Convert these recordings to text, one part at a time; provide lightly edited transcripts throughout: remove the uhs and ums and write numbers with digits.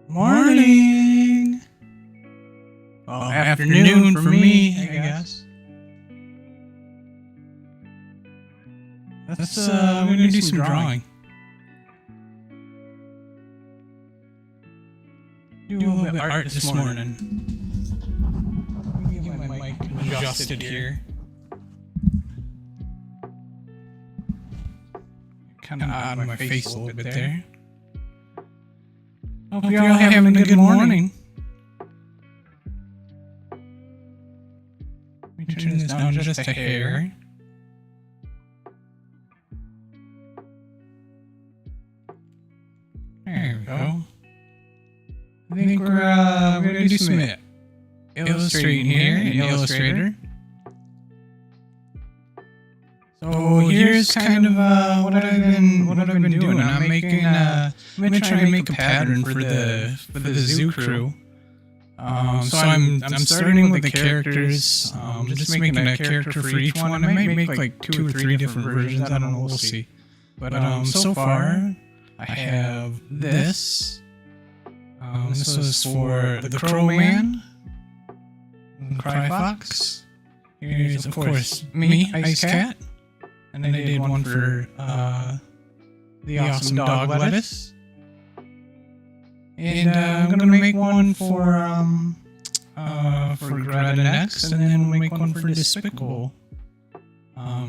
Morning! Well, afternoon for me, I guess. We're gonna do some drawing. Do a little bit of art this morning. Let me get my mic adjusted here. Kind of out of my face a little bit there. Hope you're all having a good morning. Let me turn this down just a hair. There we go. I think we're gonna do some illustrating here in Illustrator. So here's kind of what I've been doing. I'm gonna try and make a pattern for the zoo crew. So I'm starting with the characters. Just making a character for each one. I might make like 2 or 3 different versions. I don't know. We'll see. But so far I have this. This was for the Crow Man, Cry Fox. Here's of course me, Ice Cat. And then I did one for the Awesome Dog Lettuce. And I'm gonna make one for Greta next, and then we'll make one for Despicable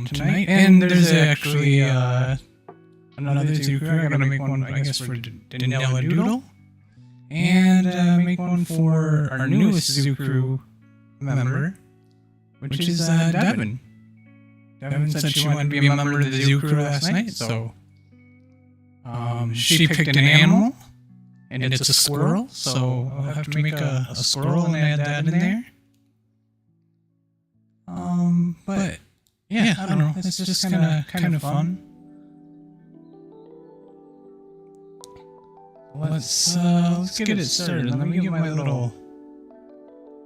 tonight. And there's actually another zoo crew. I'm gonna make one, I guess, for Danella Doodle, and make one for our newest zoo crew member, which is Devin. Devin said she wanted to be a member of the zoo crew last night, so she picked an animal, and it's a squirrel, so I'll have to make a squirrel and add that in there. But yeah, I don't know, it's just kind of fun. Let's get it started. Let me get my little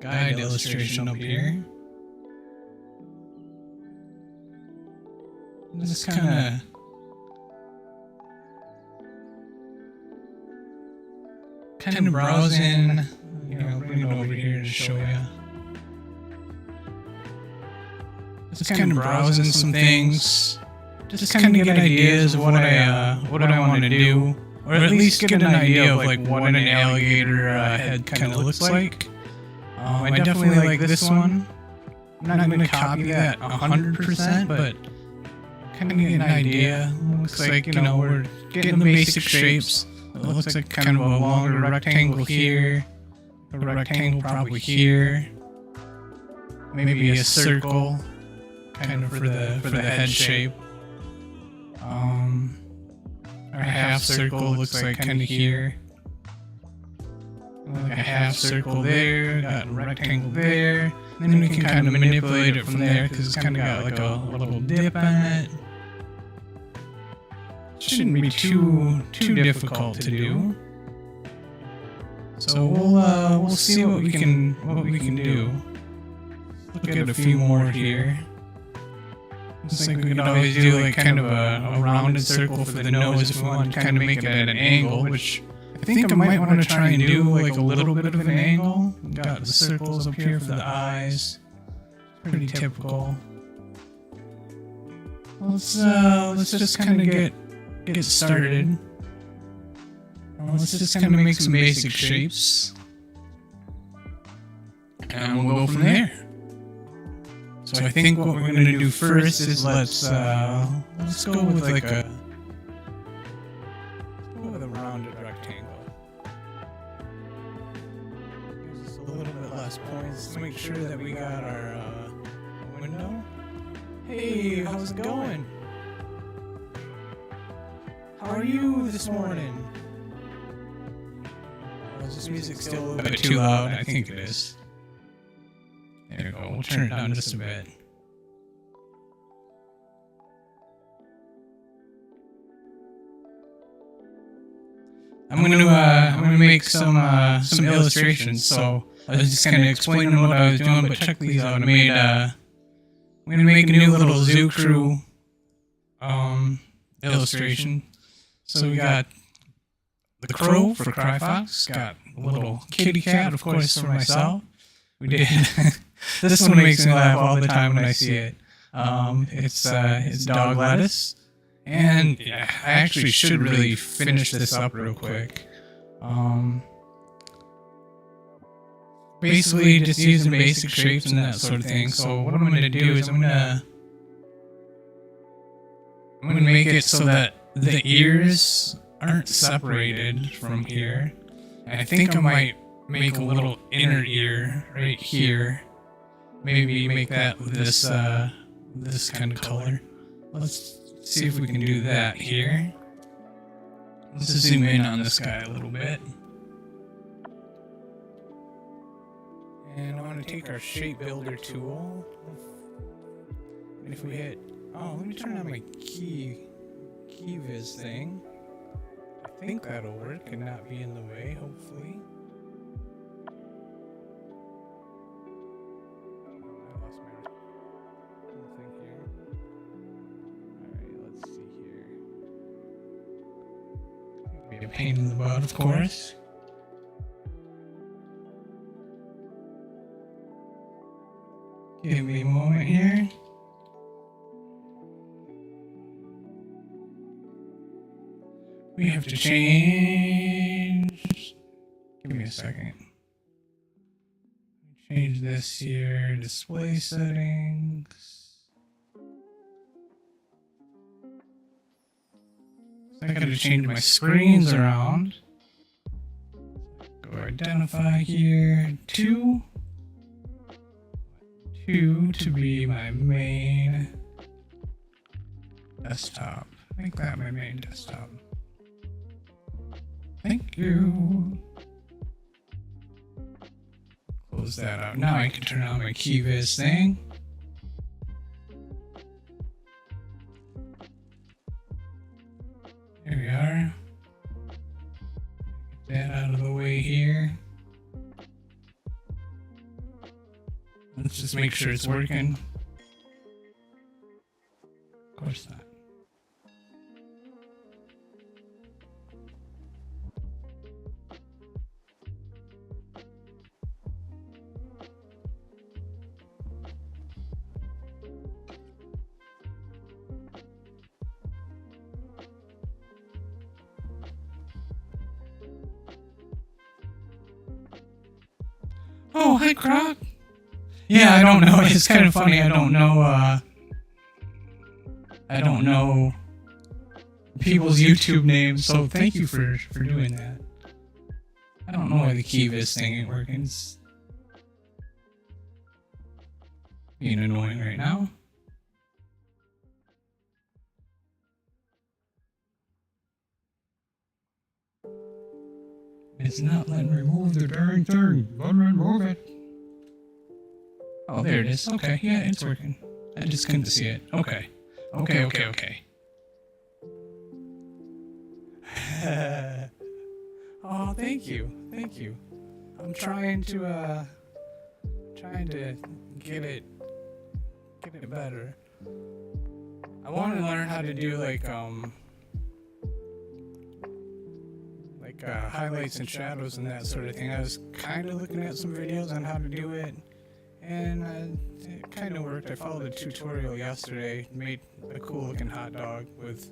guide illustration up here. Just kind of browsing. I'll bring it over here to show you. Just kind of browsing some things. Just kind of get ideas of what I want to do, or at least get an idea of like what an alligator head kind of looks like. I definitely like this one. I'm not going to copy that 100%, but kind of get an idea. Looks like, we're getting the basic shapes. It looks like kind of a longer rectangle here, a rectangle probably here, maybe a circle, kind of for the head shape. Our half circle looks like kind of here, like a half circle there, got a rectangle there, and then we can kind of manipulate it from there because it's kind of got like a little dip on it. Shouldn't be too difficult to do. So we'll see what we can do. Look at a few more here. Looks like we could always do like kind of a rounded circle for the nose if we want to kind of make it at an angle, which I think I might want to try and do like a little bit of an angle. Got the circles up here for the eyes. Pretty typical. Let's just kind of get started. Let's just kind of make some basic shapes, and we'll go from there. So I think what we're going to do first is let's go with like a rounded rectangle. Gives us a little bit less points. Let's make sure that we got our window. Hey, how's it going? How are you this morning? Is this music still a little bit too loud? I think it is. There we go. We'll turn it down just a bit. I'm gonna make some illustrations. So I was just kind of explaining what I was doing, but check these out. I I'm gonna make a new little Zoo Crew illustration. So we got the crow for Cryfox, got a little kitty cat, of course, for myself. We did. This one makes me laugh all the time when I see it. It's dog lettuce, and yeah, I actually should really finish this up real quick. Basically, just using basic shapes and that sort of thing. So what I'm gonna do is I'm gonna make it so that the ears aren't separated from here. And I think I might make a little inner ear right here. Maybe make that this kind of color. Let's see if we can do that here. Let's just zoom in on this guy a little bit. And I want to take our shape builder tool. And if we hit, let me turn on my key viz thing. I think that'll work and not be in the way, hopefully. I lost my little thing here. Alright, let's see here. Be a pain in the butt, of course. Give me a moment here. We have to change. Give me a second. Change this here. Display settings. So I gotta change my screens around. Go identify here. 2 to be my main desktop. Make that my main desktop. Thank you. Close that out. Now I can turn on my key viz thing. There we are. Get that out of the way here. Let's just make sure it's working. Of course not. Oh, hi, Croc. Yeah, I don't know. It's kind of funny. I don't know people's YouTube names, so thank you for doing that. I don't know why the key viz thing ain't working. It's being annoying right now. It's not letting me move the darn thing. Let me move it. Oh, there it is. Okay, yeah, it's working. I just couldn't see it. Okay. Okay. Oh, thank you. I'm trying to get it better. I want to learn how to do like highlights and shadows and that sort of thing. I was kind of looking at some videos on how to do it, and it kind of worked. I followed a tutorial yesterday, made a cool looking hot dog with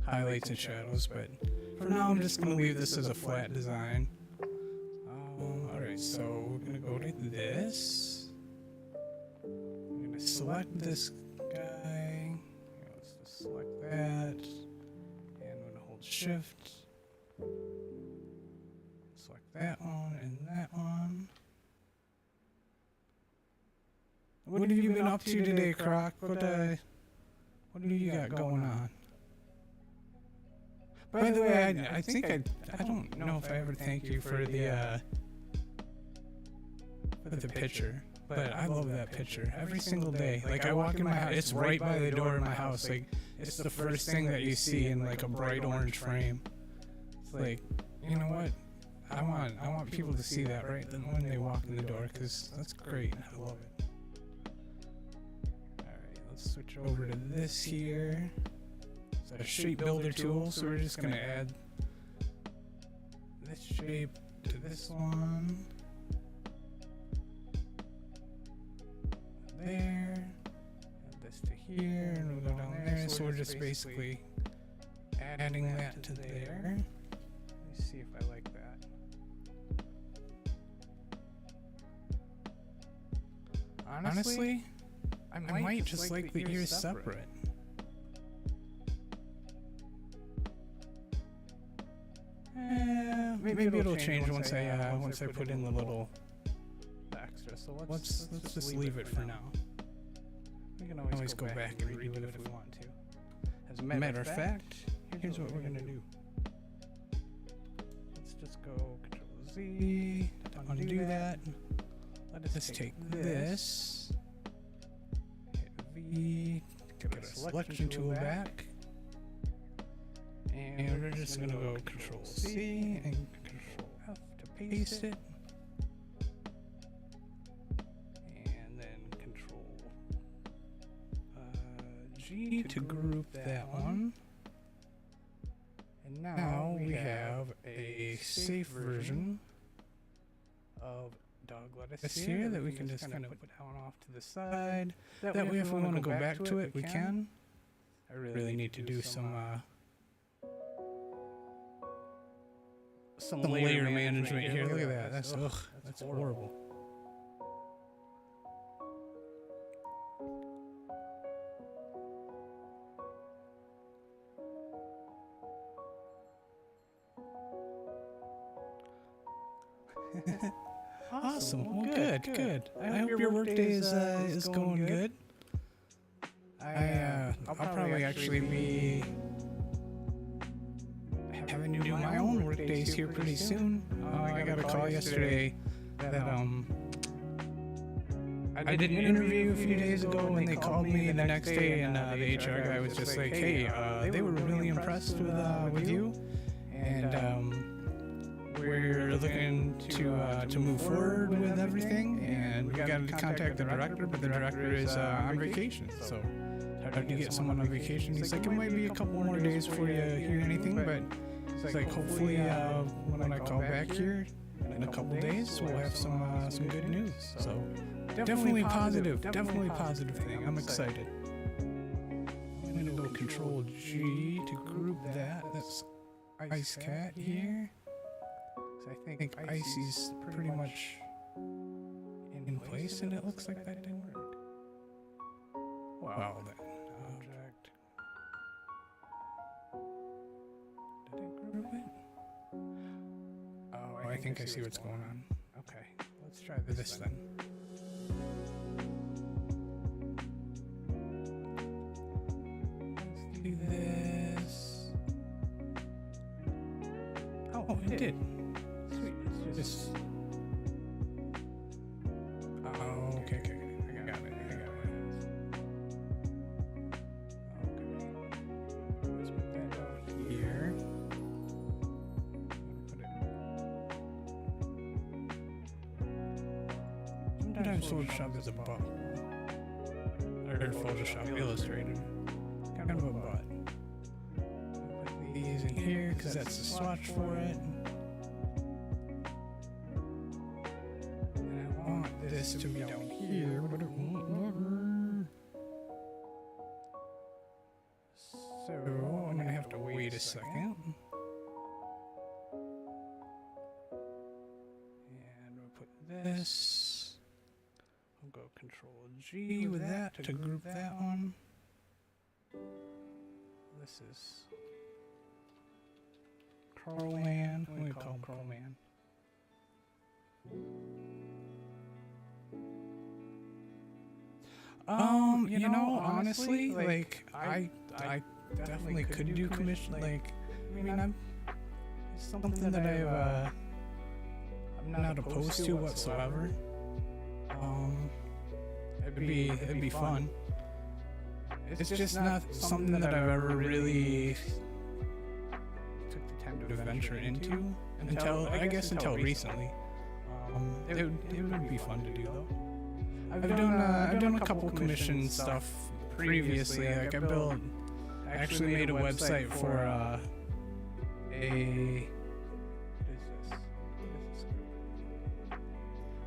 highlights and shadows, but for now I'm just going to leave this as a flat design. Alright, so we're going to go to this. I'm going to select this guy. Let's just select that, and I'm going to hold shift. Select that one and that one. What have you been up to today, Croc? What do you got going on? By the way, I think I don't know if I ever thanked you for the picture, but I love that picture every single day. Like I walk in my house, it's right by the door of my house. Like it's the first thing that you see in like a bright orange frame. It's like, you know what? I want people to see that right then when they walk in the door, because that's great. I love it. let's switch over to this here. It's a shape builder tool, so we're just gonna add this shape to this one. There. Add this to here, and we'll go down there. So we're just basically adding that to there. Let me see if I like that. Honestly, I might just like the ears separate. Maybe it'll change once I put in the little extra. So let's just leave it for now. We can always go back and redo it if we want to. As a matter of fact, here's what we're gonna do. Let's just go Control Z, undo that. Let us take this, hit V, get a selection tool back, and we're just gonna go Control C and Control F to paste it, and then Control G to group that one. And now we have a safe version of dog lettuce here that we can just kind of put down off to the side. That way if we want to go back to it, we can. I really need to do some layer management here. Look at that. That's horrible. Awesome. Well, good. I hope your workday is going good. I'll probably actually be having to do my own workdays here pretty soon. I got a call yesterday that I did an interview a few days ago, and they called me the next day, and the HR guy was just like, "Hey, they were really impressed with you, and we're looking to move forward with everything, and we got to contact the director, but the director is on vacation, so how do you get someone on vacation?" He's like, "It might be a couple more days before you hear anything, but it's like hopefully when I call back here in a couple days, we'll have some good news." So definitely positive thing. I'm excited. I'm gonna go Control G to group that. That's Ice Cat here. So I think Icy's pretty much in place, and it looks like that didn't work. Wow, that object. Did it group it? Oh, I think I see what's going on. Okay, let's try this then. Let's do this. Oh, it did. Just. Oh, okay. I got it. Okay. Let's put that down here. Put it. Sometimes Photoshop is a butt. Or Photoshop Illustrator. Kind of a butt. Put these in here because that's the swatch for it. This to be down here, but it won't never. So I'm gonna have to wait a second. And we'll put this. I'll go Control G with that to group that one. This is Carlman. What do we call Carlman? You know, honestly, like, I definitely could do commission, like, I mean, it's something that I'm not opposed to whatsoever. It'd be fun. It's just not something that I've ever really took the time to venture into until recently. It would be fun to do though. I've done a couple commission stuff previously. Like I actually made a website for what is this?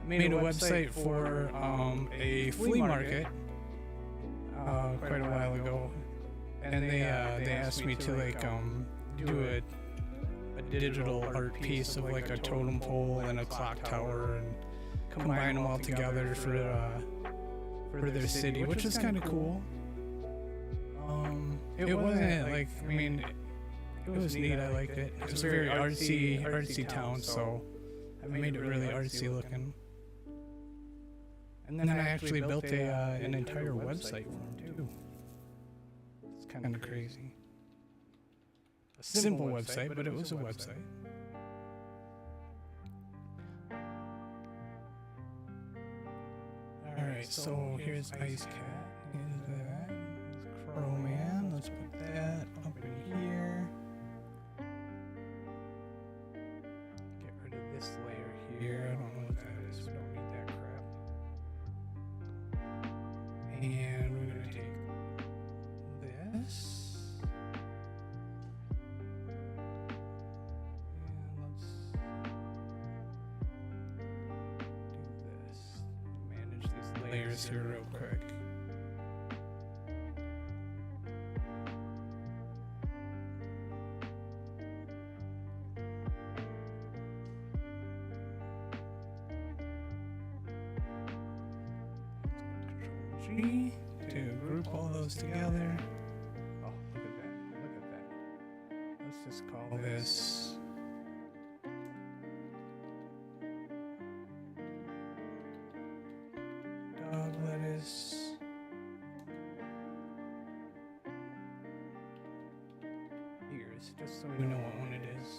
I made a website for a flea market quite a while ago, and they asked me to like do a digital art piece of like a totem pole and a clock tower and combine them all together for their city, which is kind of cool. It wasn't like, I mean, it was neat. I liked it. It was a very artsy town, so I made it really artsy looking. And then I actually built an entire website for them too. It's kind of crazy. A simple website, but it was a website. Alright, so here's Ice Cat. Here's that. Here's Crow Man. Let's put that up in here. Get rid of this layer here. I don't know what that is. We don't need that crap. And we're going to take this. Layers here real quick. Control G to group all those together. Oh, look at that. Look at that. Let's just call this lettuce. Ears, just so we know what one it is.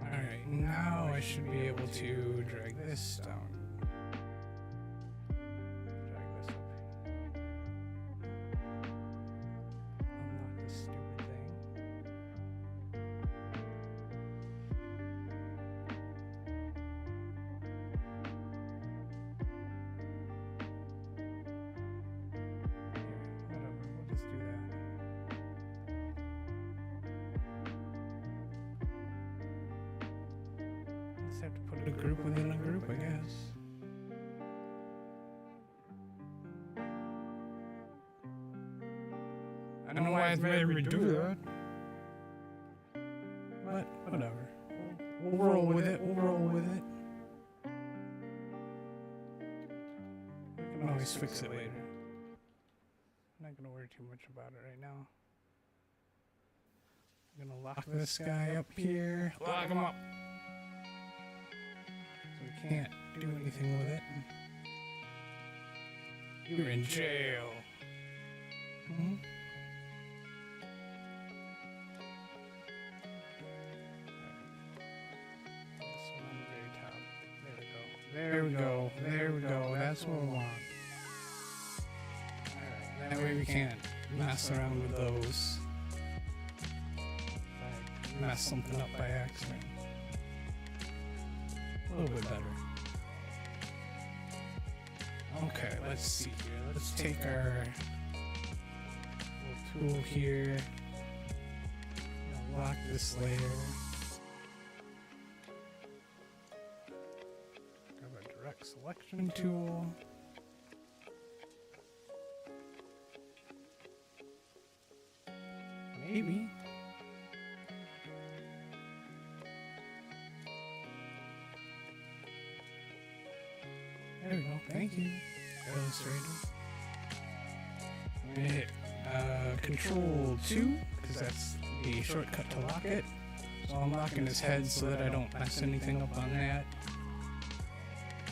Alright, now I should be able to drag this down. Drag this up. Unlock this stupid thing. Have to put a group within a group, I guess. I don't know why it's made me do that. But whatever. We'll roll with it. We'll roll with it. We can always fix it later. I'm not gonna worry too much about it right now. I'm gonna lock this guy up here. Lock him up. We can't do anything with it. You're in jail. Mm-hmm. This one on the very top. There we go. There we go. There we go. That's what we want. Alright, that way we can't mess around with those. If I mess something up by accident. A little bit better. Okay, let's see here. Let's take our little tool here. Lock this layer. Grab a direct selection tool. Maybe. There we go. Thank you, Illustrator. I'm gonna hit Control 2 because that's the shortcut to lock it. So I'm locking his head so that I don't mess anything up on that.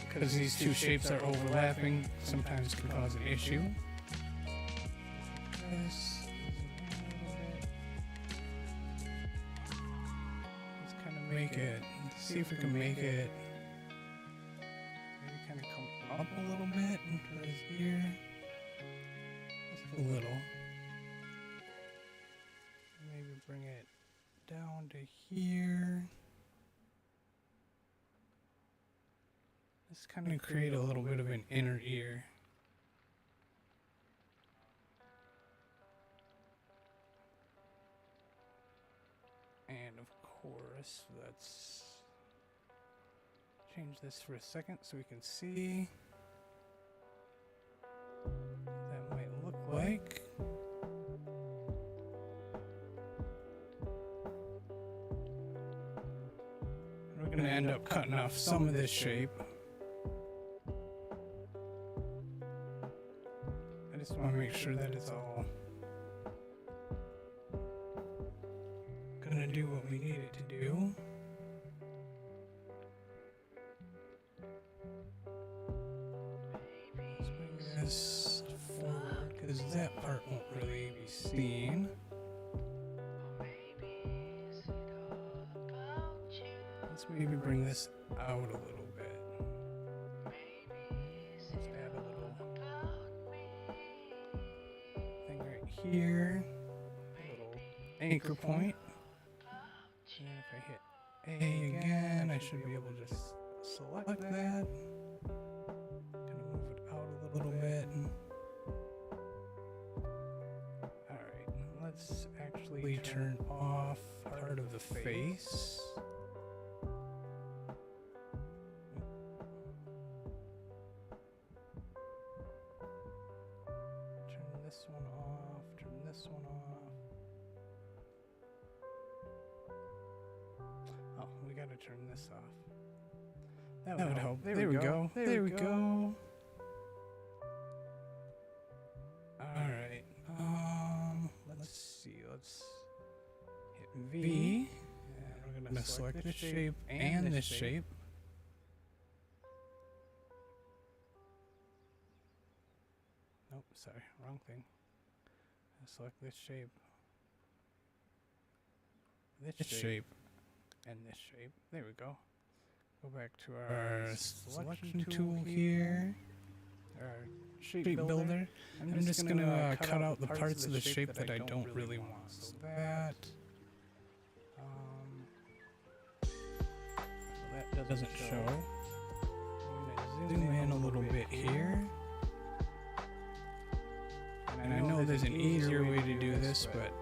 Because these two shapes are overlapping, sometimes can cause an issue. Let's kind of make it. See if we can make it. Kind of come up a little bit into his ear. Just a little. Maybe bring it down to here. Let's kind of create a little bit of an inner ear. And of course, let's change this for a second so we can see what that might look like. We're going to end up cutting off some of this shape. I just want to make sure that it's all gonna do what we need it to do. Let's bring this forward because that part won't really be seen. Let's maybe bring this out a little bit. Let's add a little thing right here. A little anchor point. And if I hit A again, I should be able to just select that. Kind of move it out a little bit. Alright, let's actually turn off part of the face. Turn this one off, turn this one off. Oh, we gotta turn this off. That would help. There we go. There we go. Alright. Let's see. Let's hit V. And we're gonna select this shape and this shape. Nope, sorry, wrong thing. Select this shape. This shape. And this shape. There we go. Go back to our selection tool here. Our shape builder. I'm just gonna cut out the parts of the shape that I don't really want. So that doesn't show. I'm gonna zoom in a little bit here. And I know there's an easier way to do this, but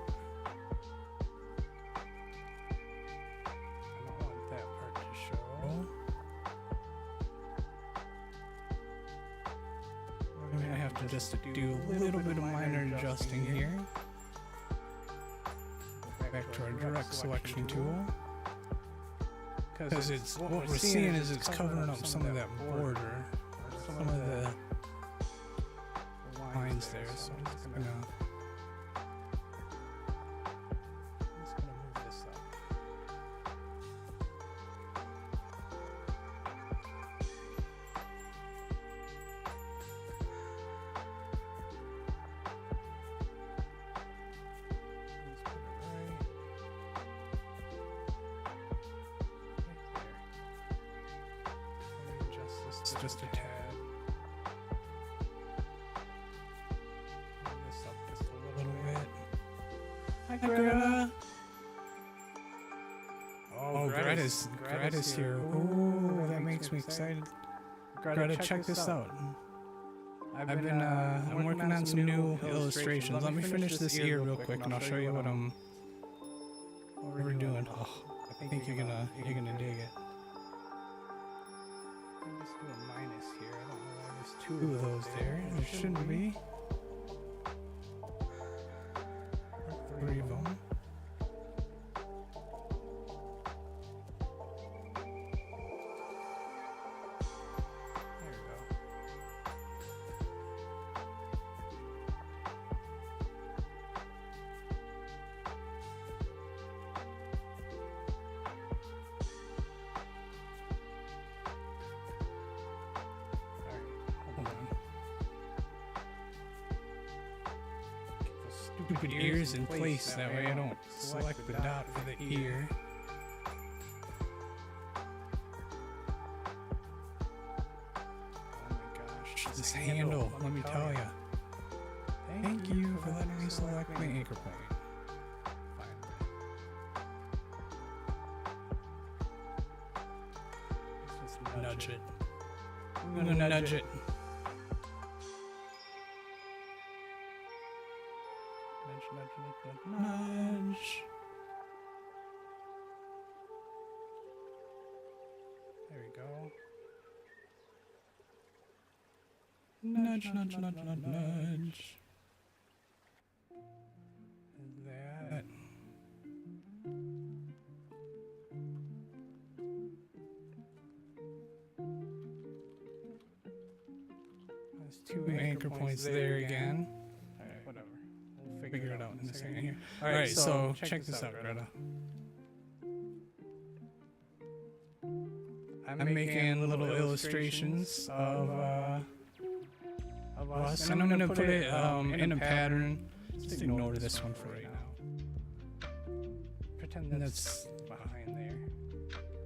just to do a little bit of minor adjusting here. Back to our direct selection tool. Because it's what we're seeing is it's covering up some of that border, some of the lines there. So I'm just gonna move this up. Just a tad. Move this up just a little bit. Hi, Greta. Oh, Greta's here. Ooh, that makes me excited. Greta, check this out. I'm working on some new illustrations. Let me finish this ear real quick, and I'll show you what we're doing. Oh, I think you're gonna dig it. Let's do a minus here. I don't know why there's two of those there. There shouldn't be. Or three of them. There we go. Stupid ears in place, that way I don't select the dot for the ear. Oh my gosh, this handle, let me tell ya. Thank you for letting me select my anchor point. Finally. Let's just nudge it. gonna nudge it. Nudge. There we go. Nudge. That. There's two anchor points there again. Alright, whatever. We'll figure it out in a second here. Alright, so check this out, Greta. I'm making little illustrations of us, and I'm gonna put it in a pattern. Just ignore this one for right now. Pretend that's behind there.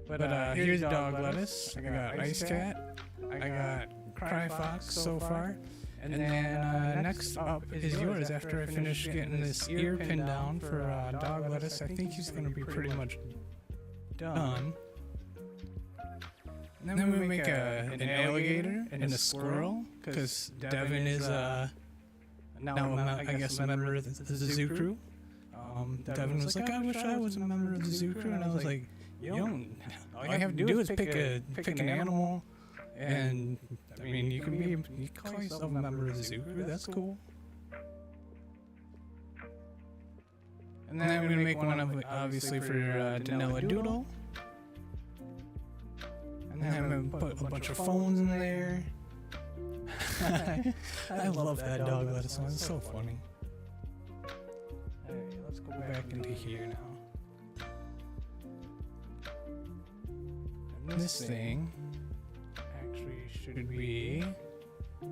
But here's dog lettuce. I got ice cat. I got cry fox so far. And then next up is yours after I finish getting this ear pinned down for dog lettuce. I think he's gonna be pretty much done. And then we make an alligator and a squirrel, because Devin is now I guess a member of the zoo crew. Devin was like, I wish I was a member of the zoo crew, and I was like, you don't. All you have to do is pick an animal, and I mean you can call yourself a member of the zoo crew. That's cool. And then I'm gonna make one of obviously for Danella Doodle. And then I'm gonna put a bunch of phones in there. I love that dog lettuce one. It's so funny. Alright, let's go back into here now. And this thing actually should be. I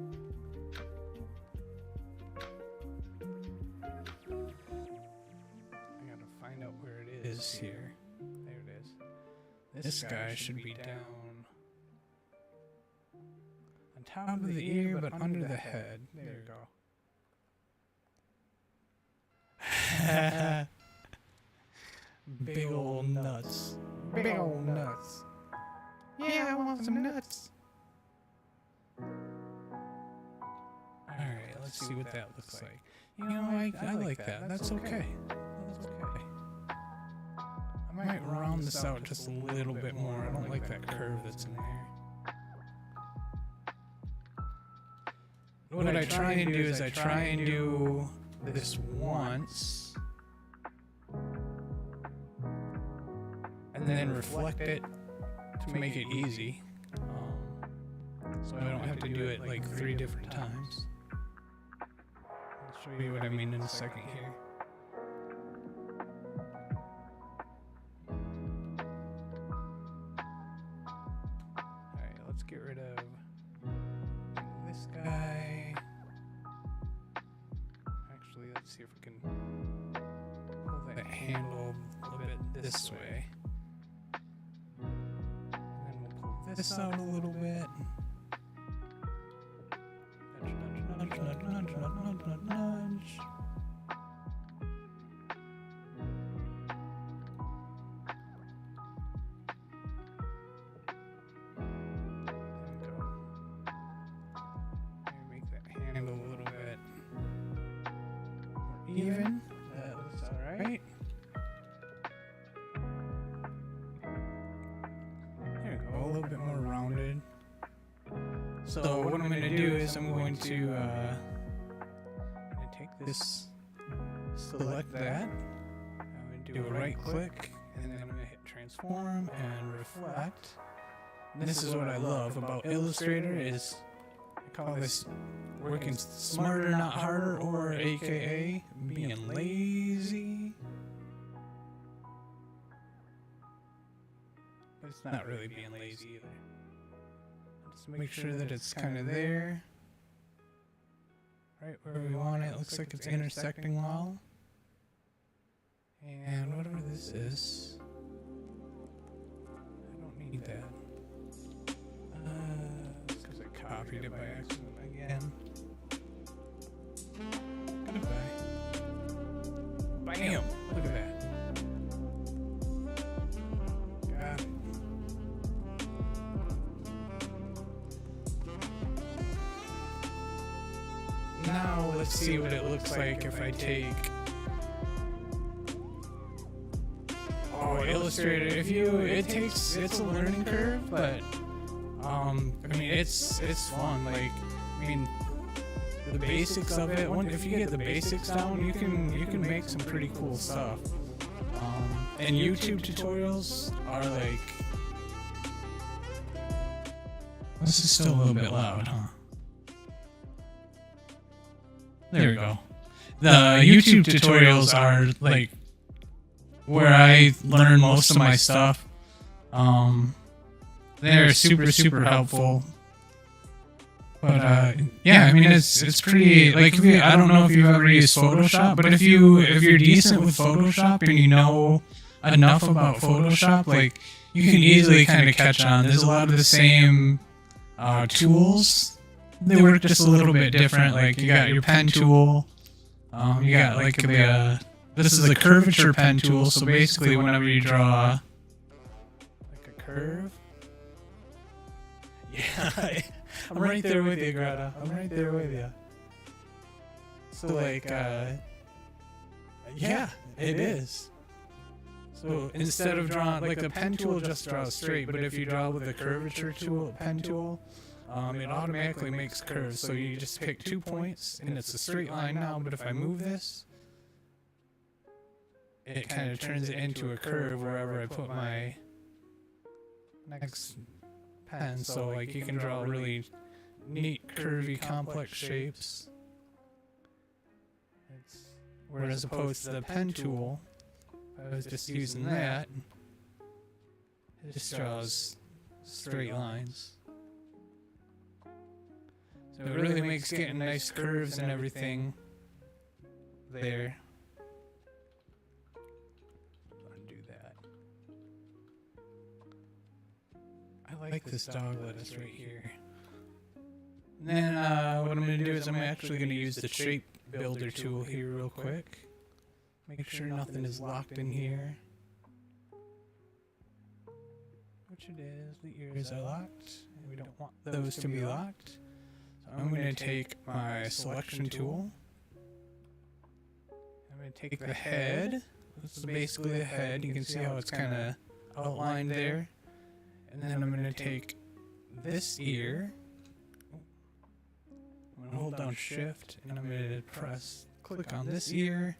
gotta find out where it is here. There it is. This guy should be down on top of the ear, but under the head. There you go. Big ol' nuts. Big ol' nuts. Yeah, I want some nuts. Alright, let's see what that looks like. You know, I like that. That's okay. That's okay. I might round this out just a little bit more. I don't like that curve that's in there. What I try and do is I try and do this once and then reflect it to make it easy, so I don't have to do it like 3 different times. I'll show you what I mean in a second here. Alright, let's get rid of this guy. Actually, let's see if we can pull that handle a little bit this way. And then we'll pull this out a little bit. Nudge, nudge, nudge, nudge, nudge, nudge, nudge. Handle a little bit more even. That looks alright. There we go, a little bit more rounded. So what I'm going to do is I'm going to take this, select that, I'm going to do a right click, and then I'm going to hit transform and reflect. And this is what I love about Illustrator is I call this working smarter, not harder, or AKA being lazy. But it's not really being lazy either. Just make sure that it's kind of there, right where we want it. Looks like it's intersecting well. And whatever this is, I don't need that. Because I copied it by accident again. Goodbye. Bam! Look at that. Got it. now let's see what it looks like if I take Illustrator. It's a learning curve, but I mean it's fun. Like, I mean, the basics of it. If you get the basics down, you can make some pretty cool stuff. And YouTube tutorials are like. This is still a little bit loud, huh? There we go. The YouTube tutorials are like where I learn most of my stuff. They're super helpful. But yeah, I mean it's pretty like I don't know if you've ever used Photoshop, but if you're decent with Photoshop and you know enough about Photoshop, like you can easily kind of catch on. There's a lot of the same tools. They work just a little bit different. Like you got your pen tool. You got like this is a curvature pen tool. So basically, whenever you draw like a curve, yeah, I'm right there with you, Greta. I'm right there with you. So like, yeah, it is. So instead of drawing like the pen tool, just draws straight. But if you draw with the curvature tool, pen tool. It automatically makes curves, so you just pick 2 points, and it's a straight line now, but if I move this, it kind of turns it into a curve wherever I put my next pen, so like you can draw really neat, curvy, complex shapes. Whereas opposed to the pen tool, I was just using that, it just draws straight lines. So it really makes getting nice curves and everything there. Undo that. I like this dog lettuce right here. And then what I'm going to do is I'm actually going to use the shape builder tool here real quick. Make sure nothing is locked in here. Which it is. The ears are locked. And we don't want those to be locked. I'm going to take my selection tool. I'm going to take the head. This is basically the head. You can see how it's kind of outlined there. And then I'm going to take this ear. I'm going to hold down shift and I'm going to click on this ear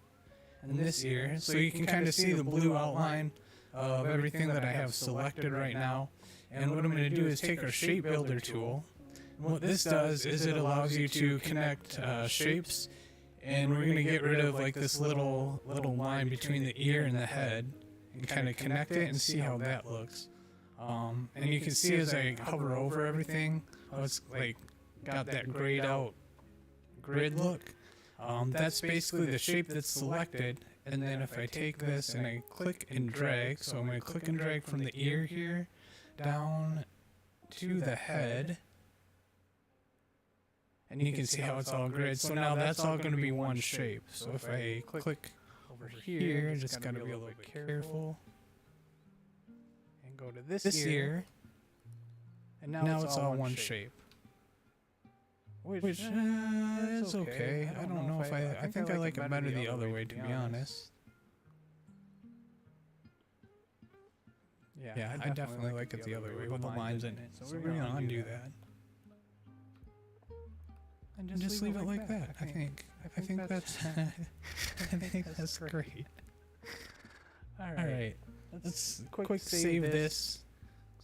and this ear. So you can kind of see the blue outline of everything that I have selected right now. And what I'm going to do is take our shape builder tool. What this does is it allows you to connect shapes, and we're going to get rid of like this little line between the ear and the head and kind of connect it and see how that looks. And you can see as I hover over everything, how it's like got that grayed out grid look. That's basically the shape that's selected, and then if I take this and I click and drag, so I'm going to click and drag from the ear here down to the head. And you can see how it's all grid. So now that's all going to be one shape. So if I click over here, just got to be a little bit careful. And go to this ear. And now it's all one shape. Which is okay. I don't know if I think I like it better the other way, to be honest. Yeah, I definitely like it the other way with the lines in it. So we're going to undo that. And just leave it like that. I think that's I think that's great. All right, let's quick save this.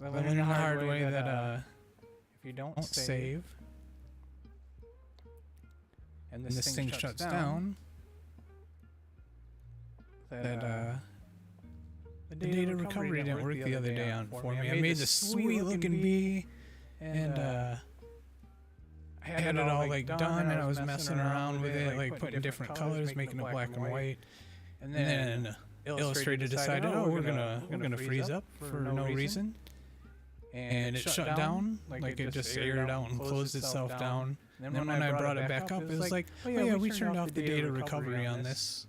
I learned the hard way that if you don't save and this thing shuts down, that the data recovery didn't work the other day for me. I made this sweet looking bee, and I had it all like done, and I was messing around with it, like putting different colors, making it black and white. And then Illustrator decided, oh, we're gonna freeze up for no reason, and it shut down, like it just aired out and closed itself down. And then when I brought it back up, it was like, oh yeah, we turned off the data recovery on this,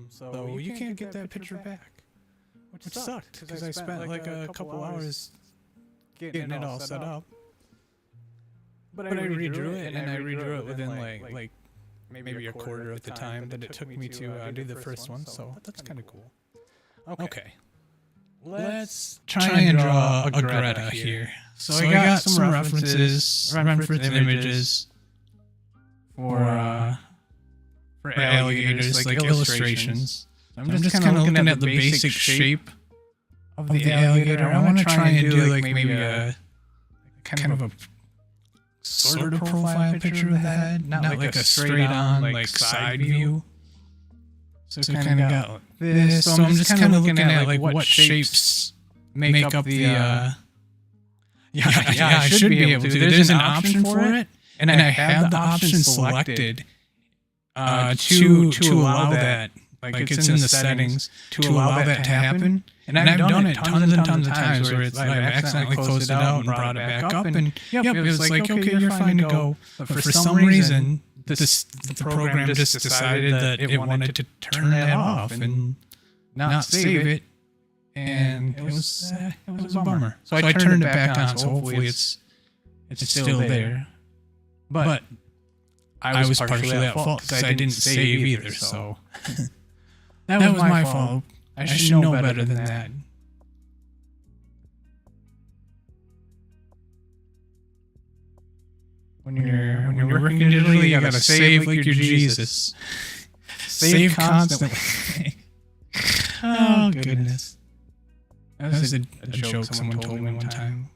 so you can't get that picture back, which sucked because I spent like a couple hours getting it all set up. But I redrew it, and I redrew it within like maybe a quarter of the time that it took me to do the first one, so that's kind of cool. Okay. Let's try and draw a Greta here. So I got some reference images for alligators, like illustrations. I'm just kind of looking at the basic shape of the alligator. I want to try and do like maybe a kind of a sort of profile picture of the head, not like a straight on like side view. So kind of got this. So I'm just kind of looking at like what shapes make up the. Yeah, I should be able to. There's an option for it, and I have the option selected to allow that. Like it's in the settings to allow that to happen. And I've done it tons and tons of times where it's like I've accidentally closed it out and brought it back up, and it was like, okay, you're fine to go. But for some reason, the program just decided that it wanted to turn that off and not save it, and it was a bummer. So I turned it back on, so hopefully it's still there. But I was partially at fault because I didn't save either, so that was my fault. I should know better than that. When you're working digitally, you gotta save like you're Jesus. Save constantly. Oh goodness. That was a joke someone told me one time.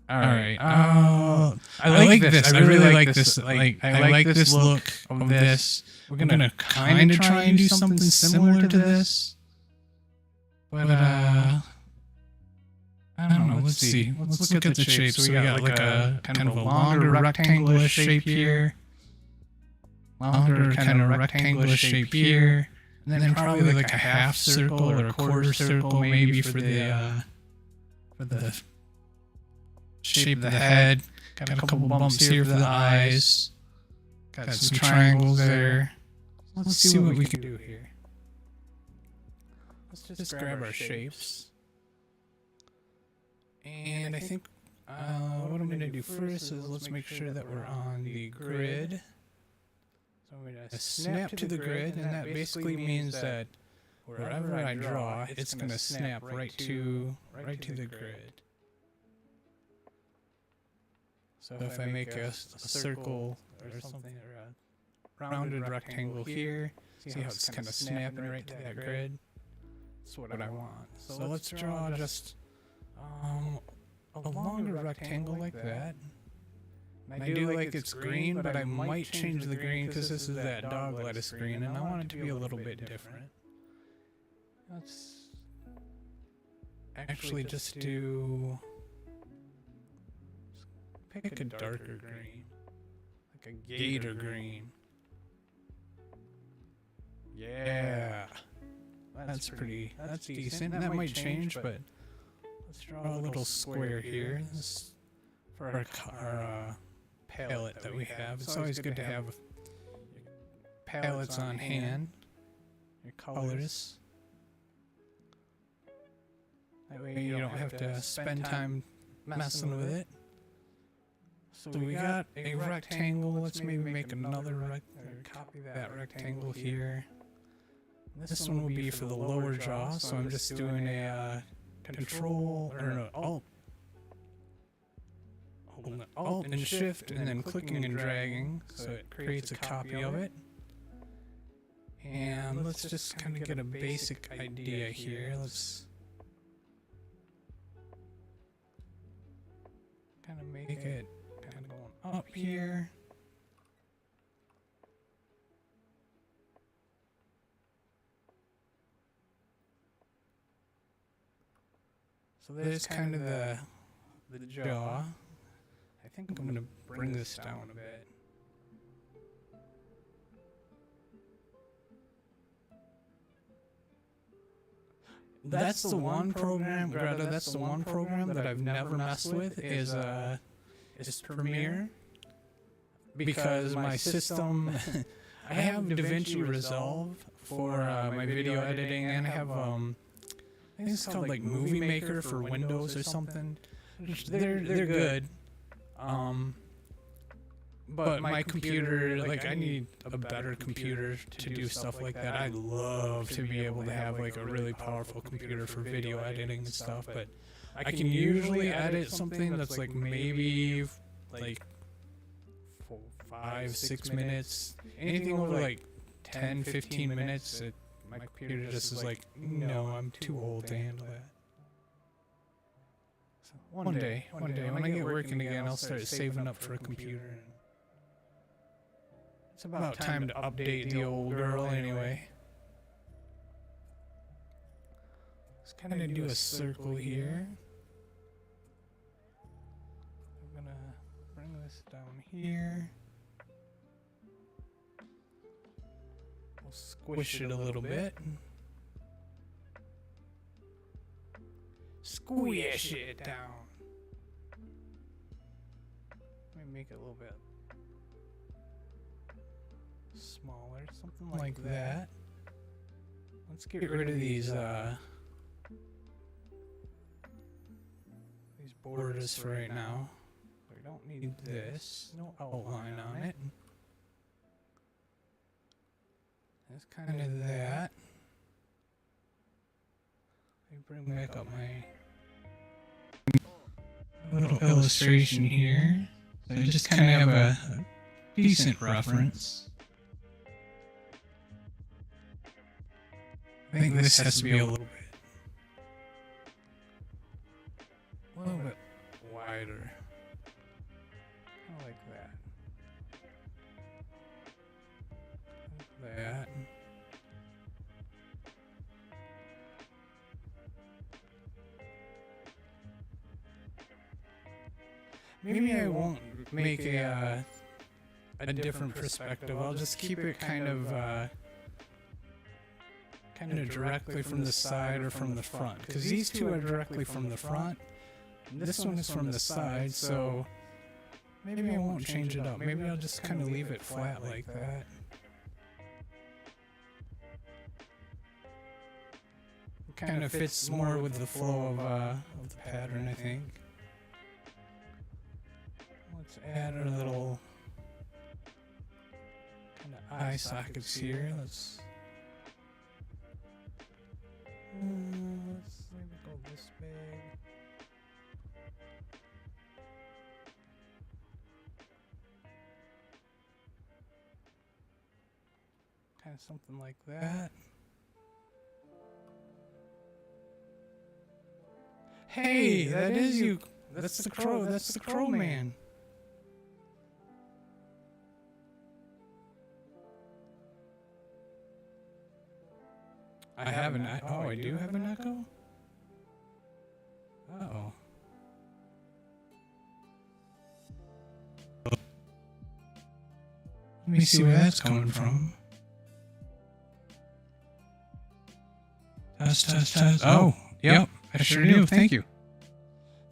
Alright. I like this. I really like this. I like this look of this. We're gonna kind of try and do something similar to this. But I don't know. Let's see. Let's look at the shape. So we got like a kind of a longer rectangular shape here. Longer kind of rectangular shape here. And then probably like a half circle or a quarter circle maybe for the shape of the head. Got a couple bumps here for the eyes. Got some triangles there. Let's see what we can do here. Let's just grab our shapes. And I think what I'm going to do first is let's make sure that we're on the grid. So I'm going to snap to the grid, and that basically means that wherever I draw, it's going to snap right to the grid. So if I make a circle or something, or a rounded rectangle here, see how it's kind of snapping right to that grid? That's what I want. So let's draw just a longer rectangle like that. And I do like it's green, but I might change the green because this is that dog lettuce green, and I want it to be a little bit different. Let's actually just do... Pick a darker green, like a gator green. Yeah, that's decent. That might change, but let's draw a little square here. This for our palette that we have. It's always good to have palettes on hand, your colors. That way you don't have to spend time messing with it. So we got a rectangle. Let's maybe make another copy that rectangle here. This one will be for the lower jaw, so I'm just doing a Alt and Shift, and then clicking and dragging, so it creates a copy of it. And let's just kind of get a basic idea here. Let's kind of make it kind of going up here. So there's kind of the jaw. I think I'm going to bring this down a bit. That's the one program, Greta, that's the one program that I've never messed with is Premiere. Because my system, I have DaVinci Resolve for my video editing, and I have I think it's called like Movie Maker for Windows or something. They're good. But my computer, like, I need a better computer to do stuff like that. I'd love to be able to have like a really powerful computer for video editing and stuff, but I can usually edit something that's like maybe like 5-6 minutes. Anything over like 10-15 minutes, my computer just is like, no, I'm too old to handle that. So one day when I get working again, I'll start saving up for a computer. It's about time to update the old girl anyway. Let's kind of do a circle here. I'm gonna bring this down here. We'll squish it a little bit. Squish it down. Let me make it a little bit smaller, something like that. Let's get rid of these borders for right now. We don't need this. No outline on it. That's kind of that. Let me bring back up my little illustration here. So I just kind of have a decent reference. I think this has to be a little bit wider. Kind of like that. Like that. Maybe I won't make a different perspective. I'll just keep it kind of directly from the side or from the front, because these two are directly from the front and this one is from the side, so maybe I won't change it up. Maybe I'll just kind of leave it flat like that. It kind of fits more with the flow of the pattern, I think. Let's add our little kind of eye sockets here. Let's maybe go this big. Kind of something like that. Hey, that is you. That's the crow. That's the crow man. I have an echo. Oh, I do have an echo? Uh-oh. Let me see where that's coming from. Test, test, test. Oh, yep, I sure do. Thank you.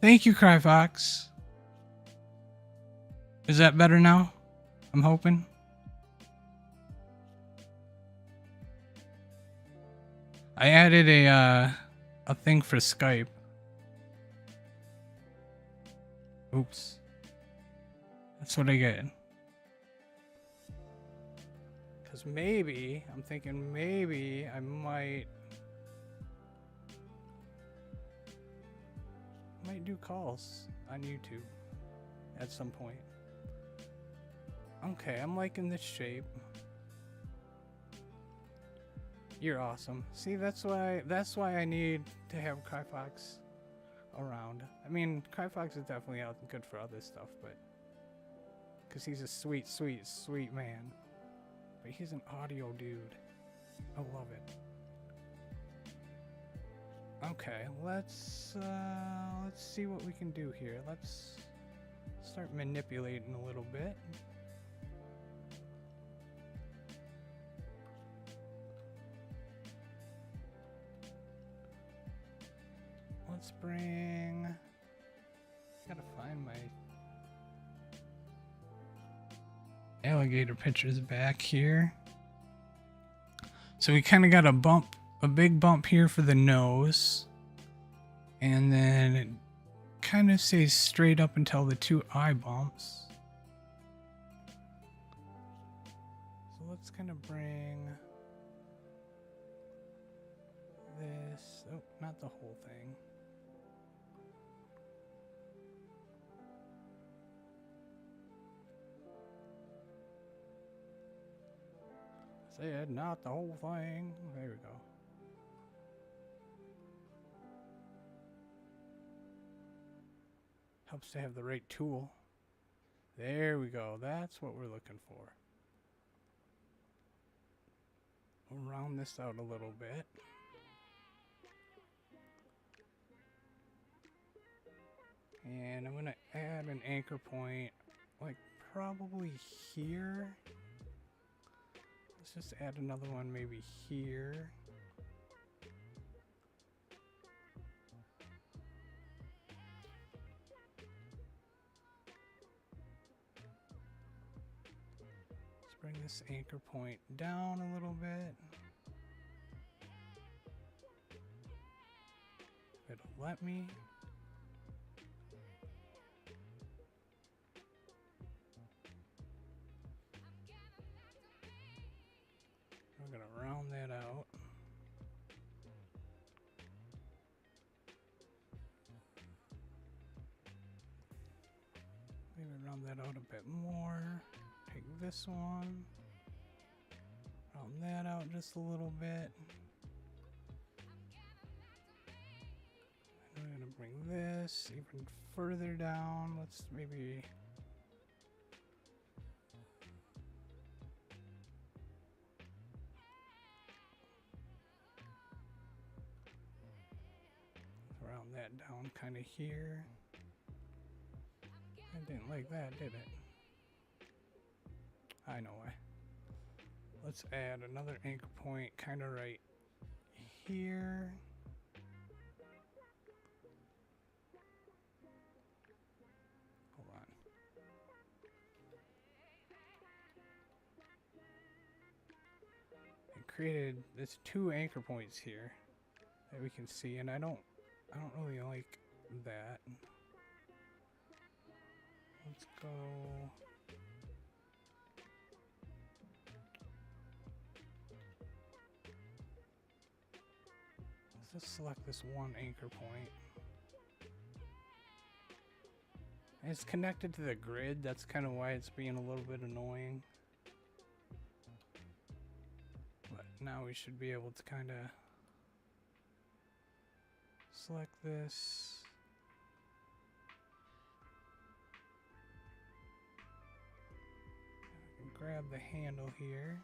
Thank you, Cryfox. Is that better now? I'm hoping. I added a thing for Skype. Oops. That's what I get. Cause maybe, I'm thinking maybe I might do calls on YouTube at some point. Okay, I'm liking this shape. You're awesome. See, that's why I need to have Cryfox around. I mean, Cryfox is definitely out good for other stuff, but because he's a sweet, sweet, sweet man. But he's an audio dude. I love it. Okay, let's see what we can do here. Let's start manipulating a little bit. Let's bring... Gotta find my alligator pictures back here. So we kind of got a big bump here for the nose. And then it kind of stays straight up until the two eye bumps. let's kind of bring this, oh, not the whole thing. Said not the whole thing. There we go. Helps to have the right tool. There we go. That's what we're looking for. We'll round this out a little bit. And I'm going to add an anchor point, like probably here. Let's just add another one maybe here. Let's bring this anchor point down a little bit. If it'll let me. We're gonna round that out. Maybe round that out a bit more. Take this one. Round that out just a little bit. And we're gonna bring this even further down. Let's maybe... round that down kind of here. I didn't like that, did it? I know why. Let's add another anchor point kind of right here. Hold on. It created this 2 anchor points here that we can see, and I don't really like that. Let's go. Let's just select this one anchor point. And it's connected to the grid, that's kind of why it's being a little bit annoying. But now we should be able to kind of select this. I can grab the handle here.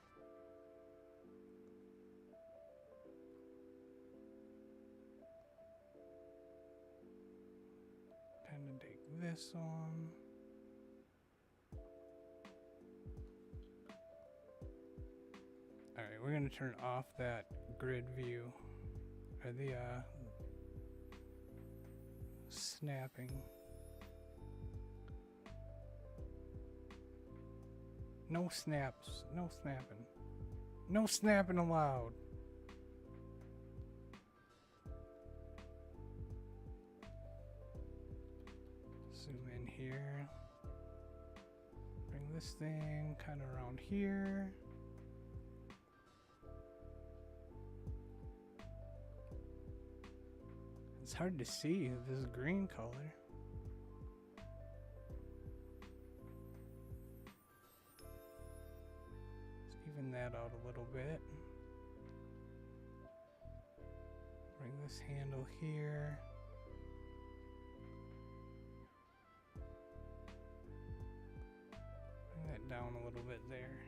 Kind of take this on. Alright, we're going to turn off that grid view. Or the snapping. No snaps. No snapping. No snapping allowed. Zoom in here. Bring this thing kind of around here. It's hard to see this green color. Let's even that out a little bit. Bring this handle here. Bring that down a little bit there.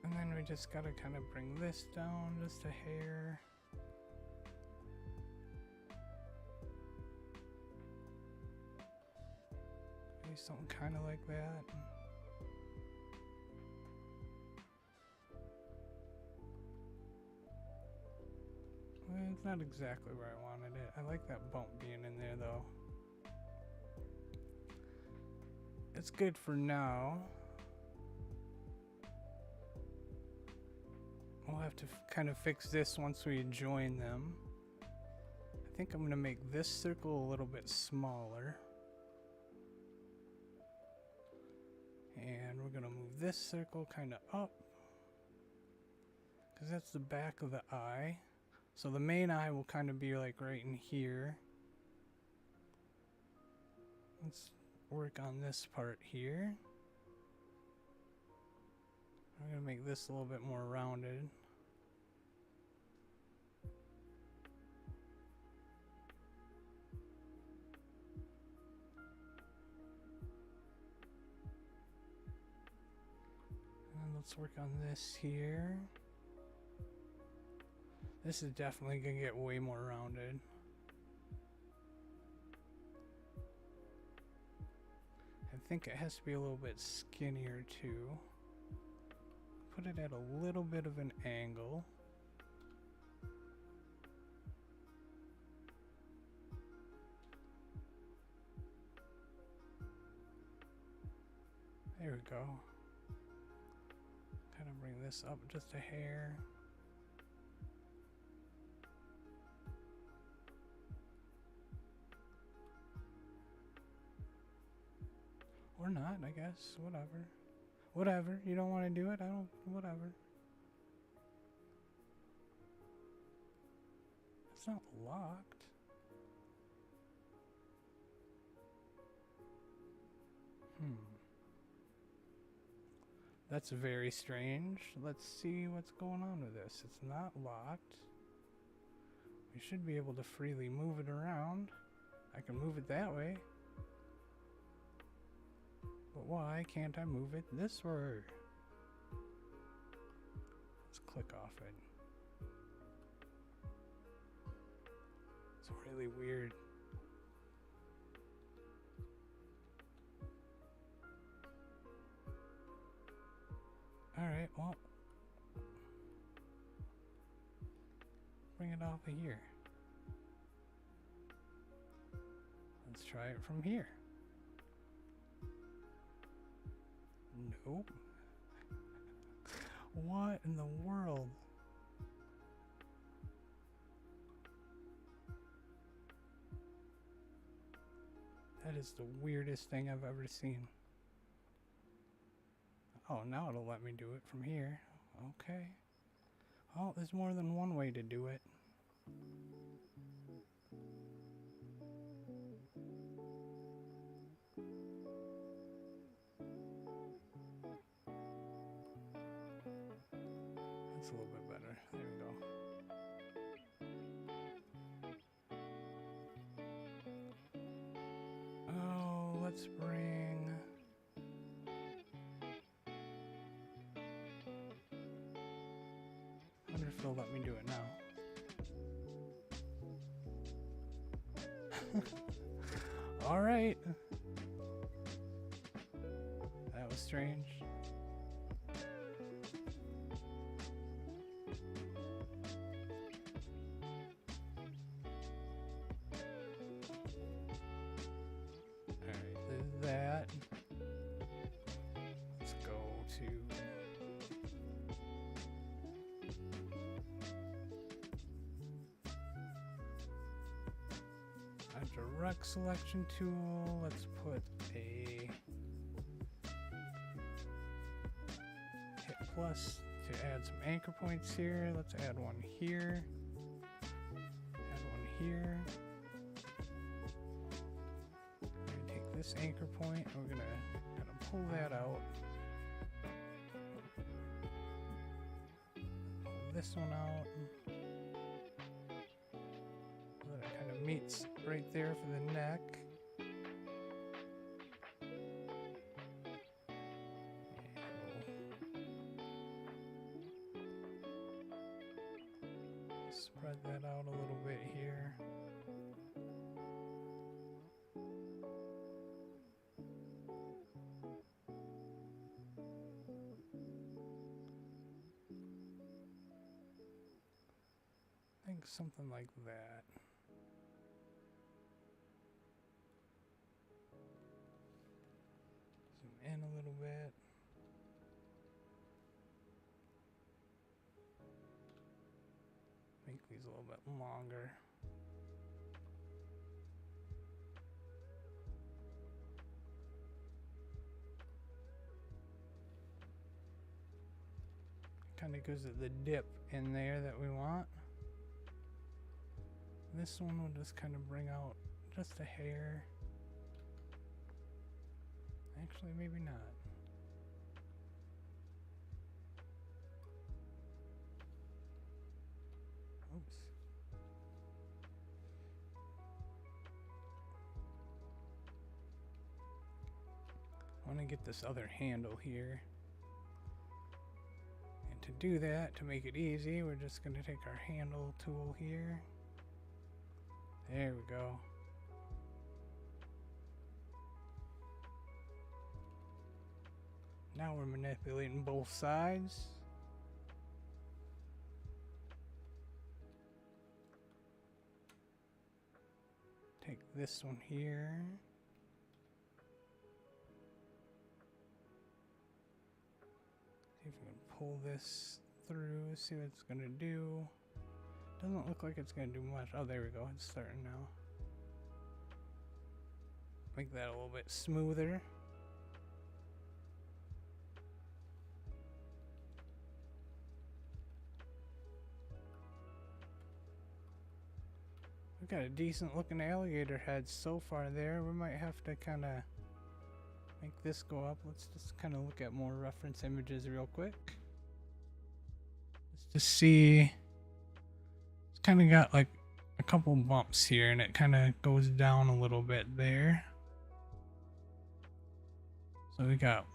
And then we just gotta kind of bring this down just a hair. Maybe something kind of like that. Well, it's not exactly where I wanted it. I like that bump being in there though. It's good for now. We'll have to kind of fix this once we join them. I think I'm going to make this circle a little bit smaller. And we're gonna move this circle kind of up, because that's the back of the eye. So the main eye will kind of be like right in here. Let's work on this part here. I'm gonna make this a little bit more rounded. And let's work on this here. This is definitely gonna get way more rounded. I think it has to be a little bit skinnier too. Put it at a little bit of an angle. There we go. Kind of bring this up just a hair. Or not, I guess. Whatever. Whatever. You don't want to do it? I don't. Whatever. It's not locked. That's very strange. Let's see what's going on with this. It's not locked. We should be able to freely move it around. I can move it that way. But why can't I move it this way? Let's click off it. It's really weird. Alright, well. Bring it off of here. Let's try it from here. Nope. What in the world? That is the weirdest thing I've ever seen. Oh, now it'll let me do it from here. Okay. Oh, there's more than one way to do it. That's a little bit better. There we go. Oh, let's bring... I wonder if they'll let me do it now. Alright. That was strange. Alright, there's that. Let's go to... a direct selection tool. Let's put a hit plus to add some anchor points here. Let's add one here. Add one here. We're gonna take this anchor point and we're gonna kind of pull that out. Pull this one out. Meets right there for the neck. And spread that out a little bit here. I think something like that. Zoom in a little bit. Make these a little bit longer. kind of gives it the dip in there that we want. This one will just kind of bring out just a hair. Actually, maybe not. Oops. I want to get this other handle here. And to do that, to make it easy, we're just going to take our handle tool here. There we go. Now we're manipulating both sides. Take this one here. See if we can pull this through, see what it's gonna do. Doesn't look like it's gonna do much. Oh, there we go, it's starting now. Make that a little bit smoother. We've got a decent looking alligator head so far there. We might have to kind of make this go up. Let's just kind of look at more reference images real quick. Just to see. It's kind of got like a couple bumps here and it kind of goes down a little bit there. So we got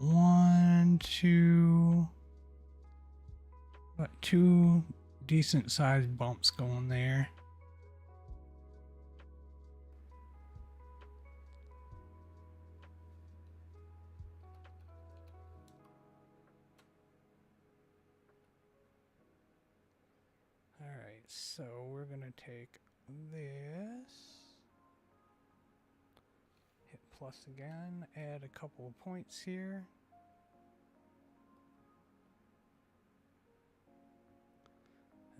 two decent sized bumps going there. Alright, so we're gonna take this, hit plus again, add a couple of points here.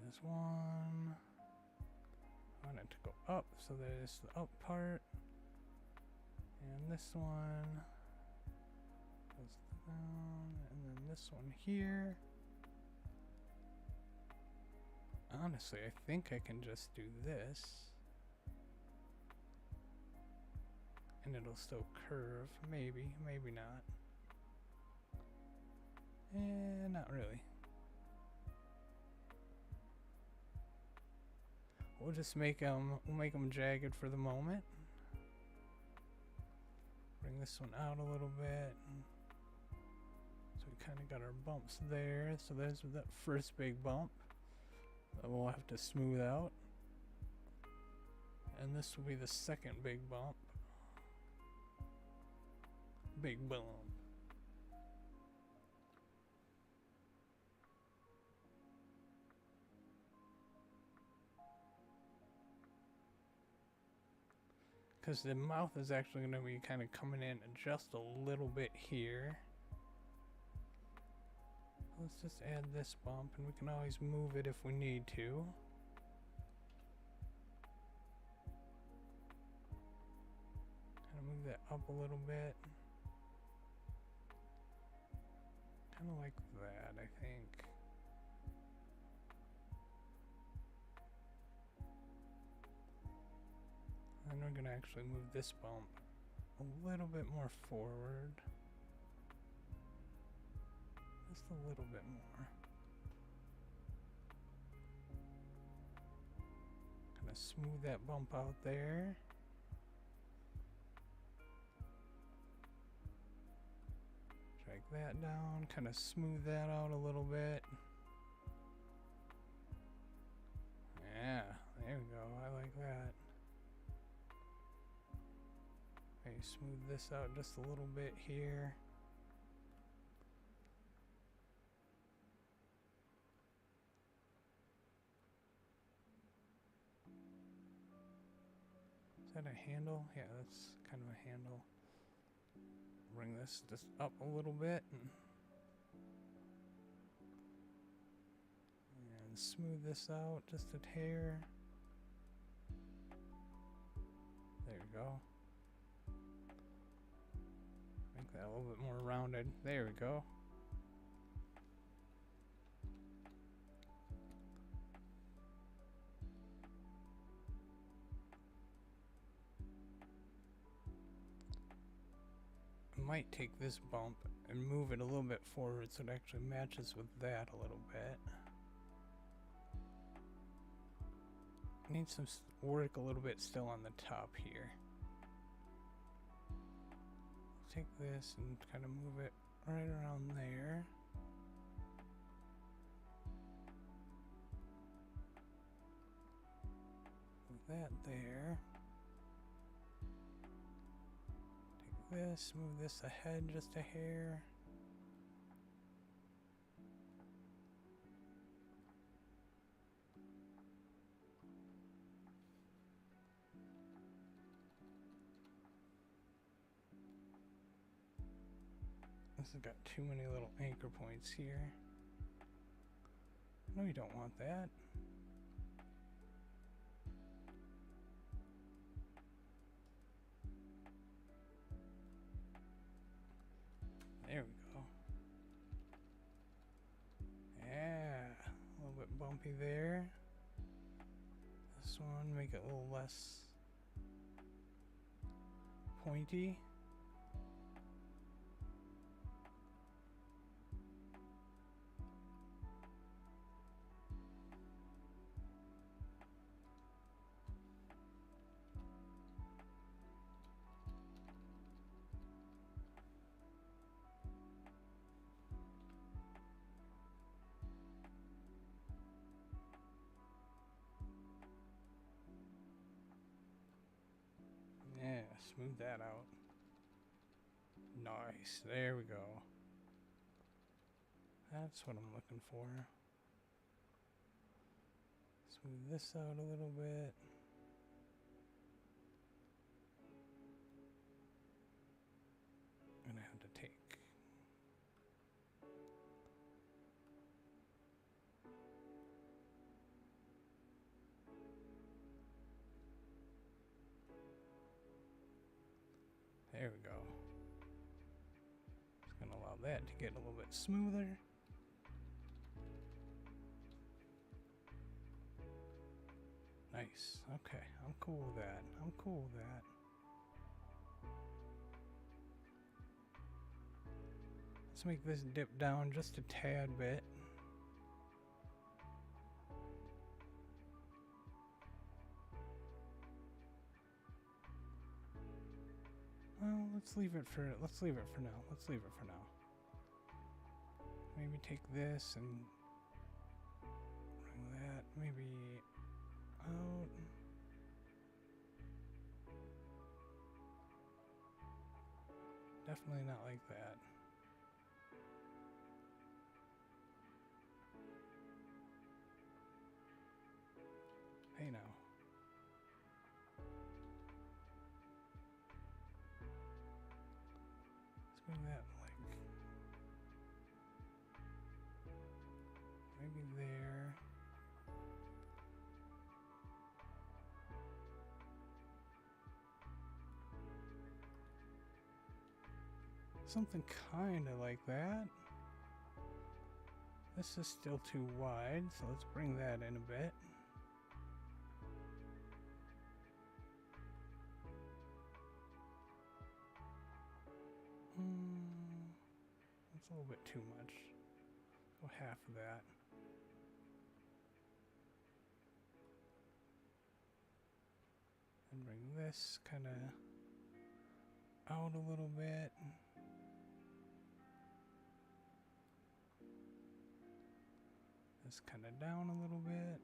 There's one. I want it to go up, so there's the up part. And this one goes down, and then this one here. Honestly, I think I can just do this. And it'll still curve. Maybe, maybe not. Not really. We'll just make them jagged for the moment. Bring this one out a little bit. So we kind of got our bumps there. So there's that first big bump that we'll have to smooth out. And this will be the second big bump. Big bump. Because the mouth is actually going to be kind of coming in just a little bit here. Let's just add this bump, and we can always move it if we need to. Kind of move that up a little bit. Kind of like that, I think. And we're going to actually move this bump a little bit more forward. Just a little bit more. Kind of smooth that bump out there. Drag that down, kind of smooth that out a little bit. Yeah, there we go, I like that. Okay, smooth this out just a little bit here. Is that a handle? Yeah, that's kind of a handle. Bring this just up a little bit and smooth this out just a hair. There you go. Make that a little bit more rounded. There we go. might take this bump and move it a little bit forward so it actually matches with that a little bit. Need some work a little bit still on the top here. Take this and kind of move it right around there. Move that there. Take this, move this ahead just a hair. This has got too many little anchor points here. No, you don't want that. There we go. Yeah, a little bit bumpy there. This one, make it a little less pointy. Yeah, smooth that out. Nice, there we go. That's what I'm looking for. Smooth this out a little bit. I'm gonna have to take. There we go. Just gonna allow that to get a little bit smoother. Nice. Okay, I'm cool with that. I'm cool with that. Let's make this dip down just a tad bit. Well, let's leave it for now. Let's leave it for now. Maybe take this and bring that maybe out. Definitely not like that. Hey now. Let's bring that like maybe there. Something kind of like that. This is still too wide, so let's bring that in a bit. That's a little bit too much. Go half of that. And bring this kind of out a little bit. This kind of down a little bit.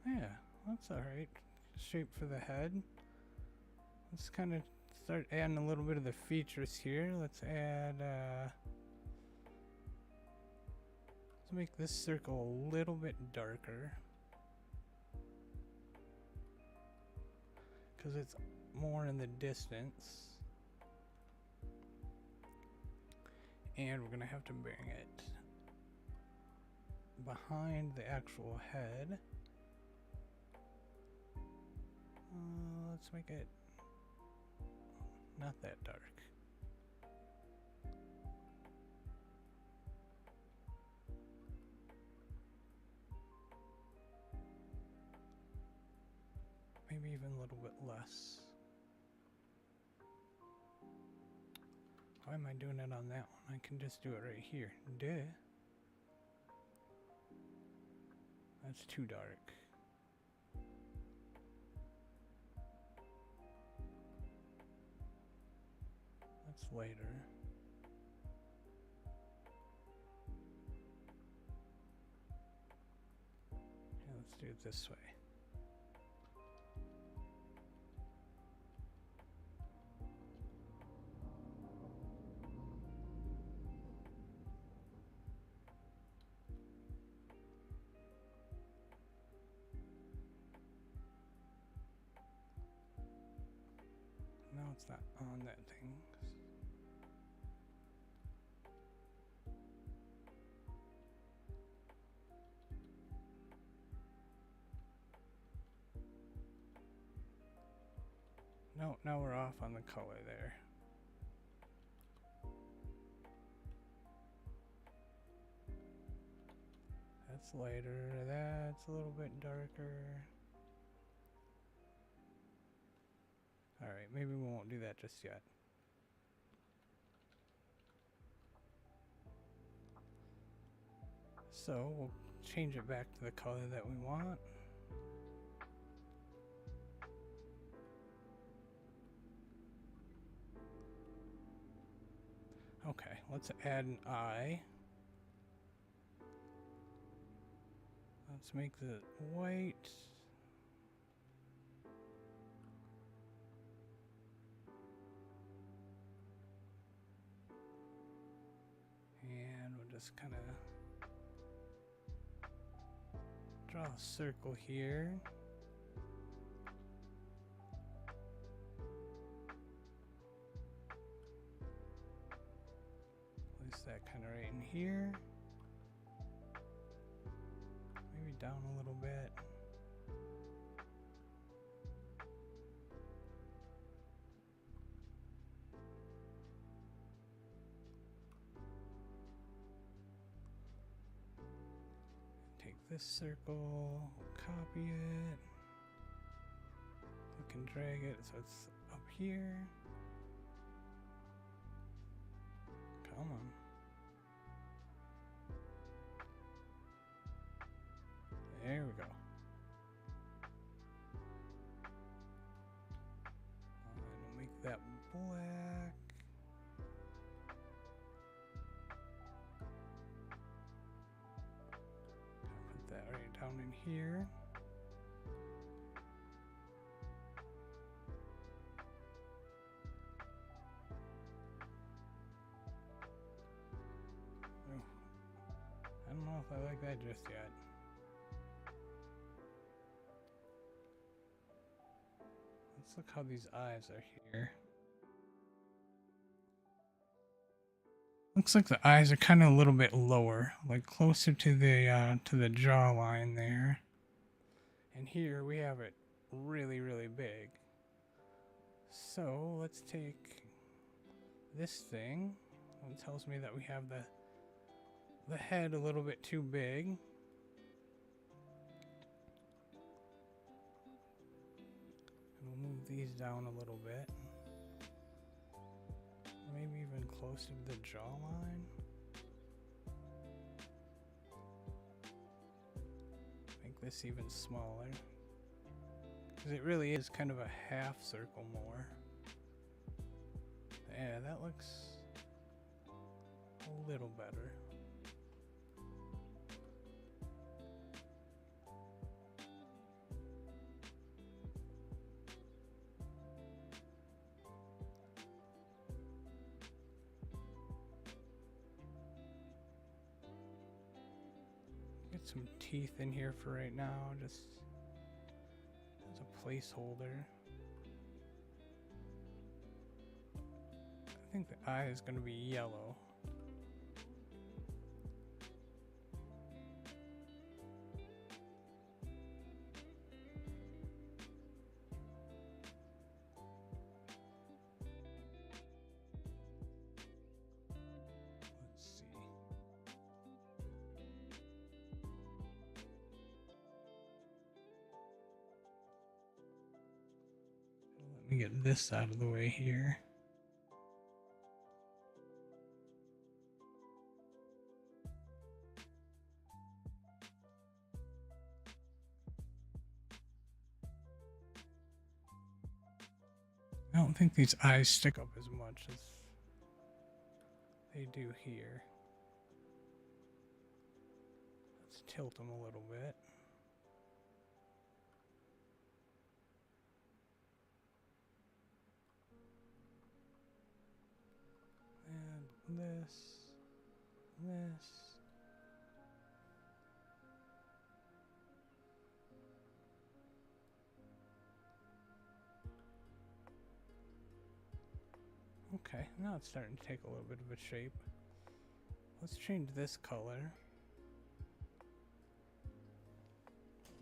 Yeah, that's alright. Shape for the head. Let's kind of start adding a little bit of the features here. Let's add, let's make this circle a little bit darker. Because it's more in the distance. And we're going to have to bring it behind the actual head. Let's make it not that dark. glass. Why am I doing it on that one? I can just do it right here. Duh. That's too dark. That's later. Yeah, let's do it this way. No, it's not on that thing. No, now we're off on the color there. That's lighter, that's a little bit darker. Alright, maybe we won't do that just yet. So, we'll change it back to the color that we want. Okay, let's add an eye. Let's make the white. And we'll just kind of draw a circle here. Place that kind of right in here. Maybe down a little bit. Take this circle, copy it. We can drag it so it's up here. Come on. There we go. And we'll make that black. Put that right down in here. Oh, I don't know if I like that just yet. Let's look how these eyes are here. Looks like the eyes are kind of a little bit lower, like closer to the jawline there. And here we have it really, really big. So let's take this thing. It tells me that we have the head a little bit too big. We'll move these down a little bit. Maybe even closer to the jawline. Make this even smaller. Because it really is kind of a half circle more. Yeah, that looks a little better. Get some teeth in here for right now, just as a placeholder. I think the eye is going to be yellow. me get this out of the way here. I don't think these eyes stick up as much as they do here. Let's tilt them a little bit. And this. Okay, now it's starting to take a little bit of a shape. Let's change this color.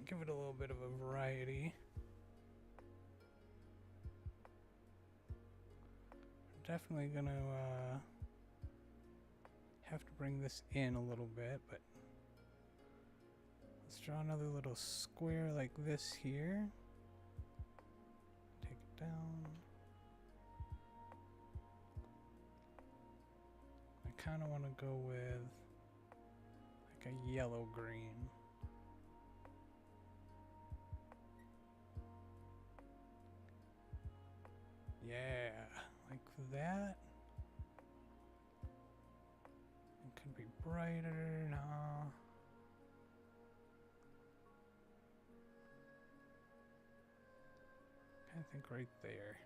Give it a little bit of a variety. I'm definitely gonna have to bring this in a little bit, but let's draw another little square like this here. Take it down. I kind of want to go with like a yellow green. Yeah, like that. It could be brighter now. I think right there.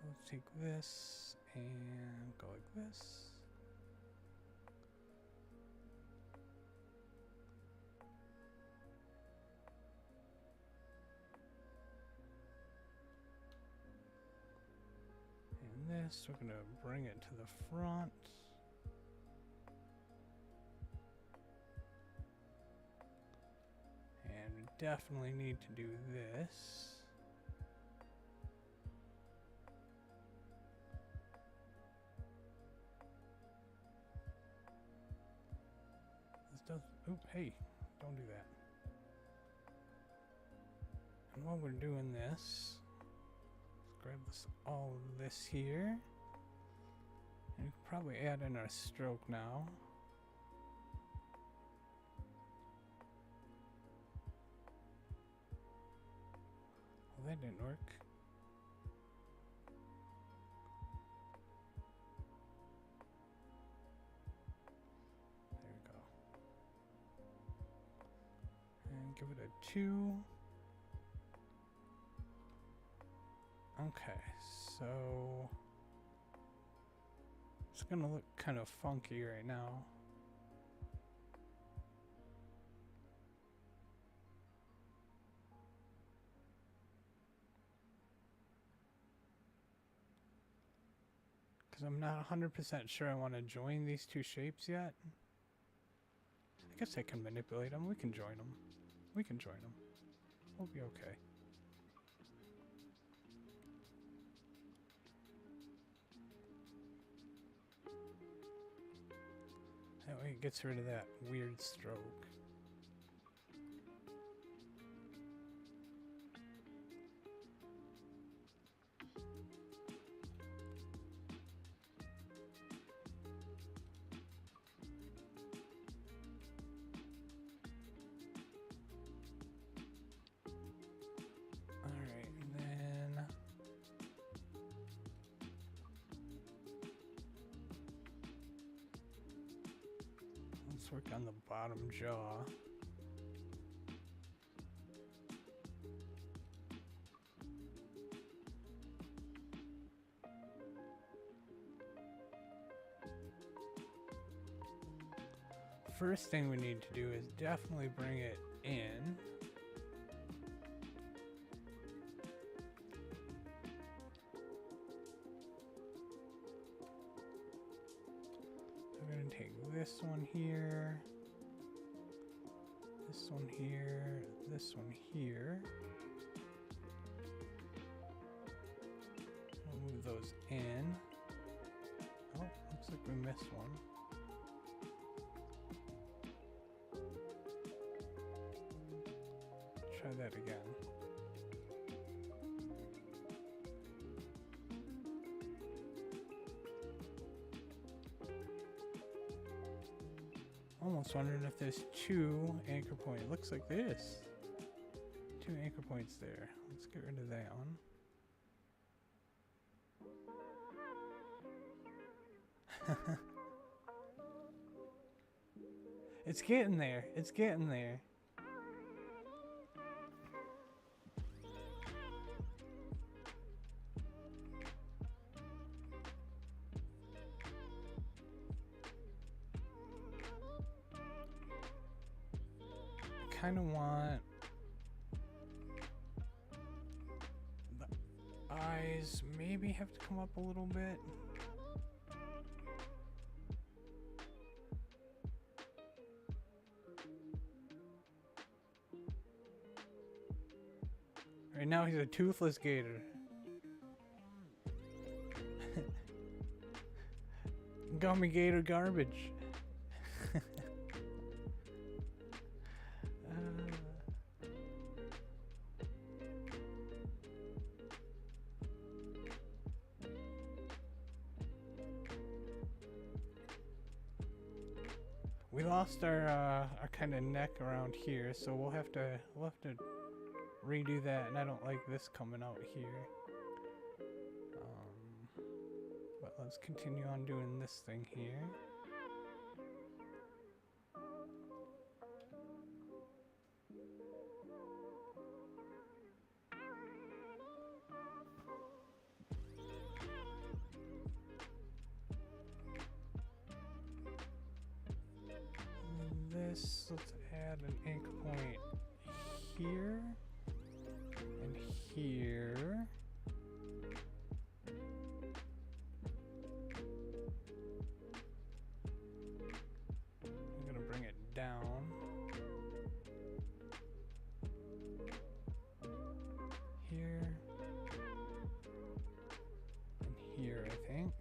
Let's take this and go like this. And this, we're going to bring it to the front. And we definitely need to do this. Oop, hey, don't do that. And while we're doing this, let's grab this, all of this here. And we can probably add in our stroke now. Well, that didn't work. Give it a 2. Okay, so it's gonna look kind of funky right now. Because I'm not 100% sure I want to join these two shapes yet. I guess I can manipulate them. We can join them. We can join them. We'll be okay. That way it gets rid of that weird stroke. Work on the bottom jaw. First thing we need to do is definitely bring it in. This one here, this one here, this one here. We'll move those in. Oh, looks like we missed one. Try that again. Almost wondering if there's 2 anchor points. Looks like there is 2 anchor points there. Let's get rid of that one. It's getting there. It's getting there. I kind of want the eyes maybe have to come up a little bit. Right now he's a toothless gator. Gummy gator garbage. We lost our kind of neck around here, so we'll have to redo that, and I don't like this coming out here. But let's continue on doing this thing here. Let's add an anchor point here and here. I'm gonna bring it down here and here, I think.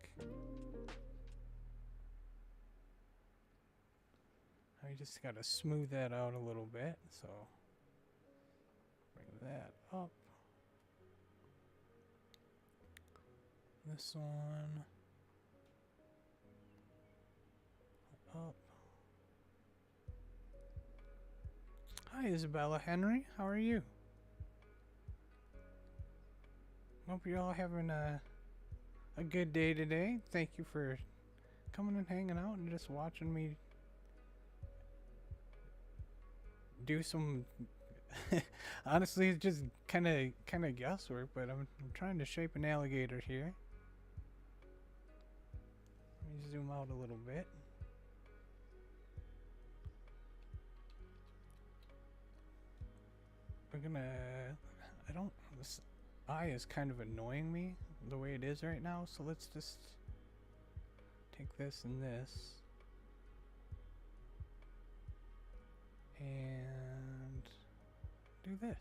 I just gotta smooth that out a little bit, so bring that up. This one up. Hi, Isabella Henry. How are you? Hope you're all having a good day today. Thank you for coming and hanging out and just watching me do some honestly it's just kind of guesswork, but I'm trying to shape an alligator here. Let me zoom out a little bit. We're gonna this eye is kind of annoying me the way it is right now, so let's just take this and this and do this.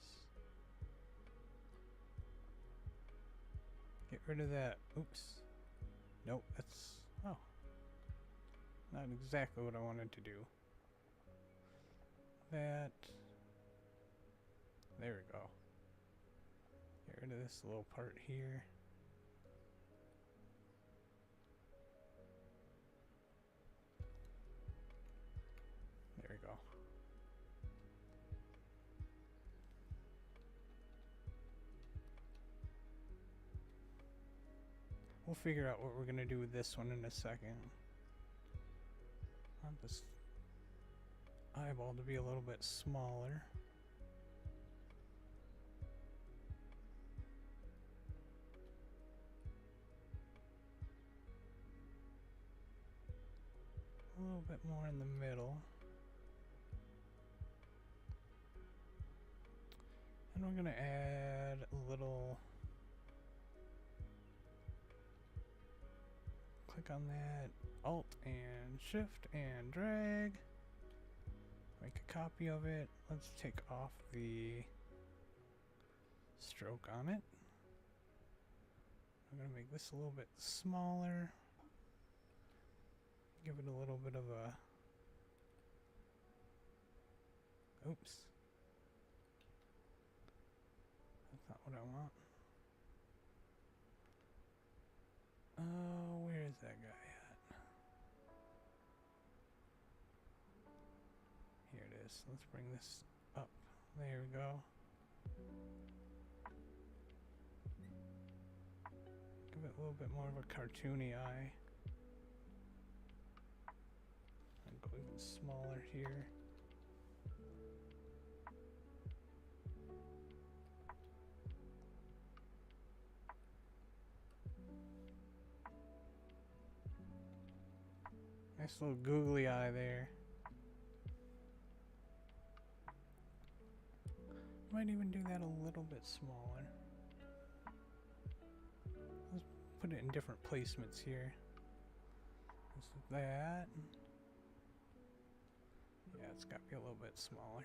Get rid of that. Oops. Nope, that's, oh, not exactly what I wanted to do. That, there we go. Get rid of this little part here. There we go. We'll figure out what we're gonna do with this one in a second. I want this eyeball to be a little bit smaller. A little bit more in the middle. And we're gonna add a little, click on that, Alt and Shift and drag, make a copy of it. Let's take off the stroke on it. I'm gonna make this a little bit smaller, give it a little bit of a, oops, that's not what I want. Oh, where is that guy at? this. Let's bring this up. There we go. Give it a little bit more of a cartoony eye. And go even smaller here. Nice little googly eye there. Might even do that a little bit smaller. Let's put it in different placements here. Just that. Yeah, it's got to be a little bit smaller.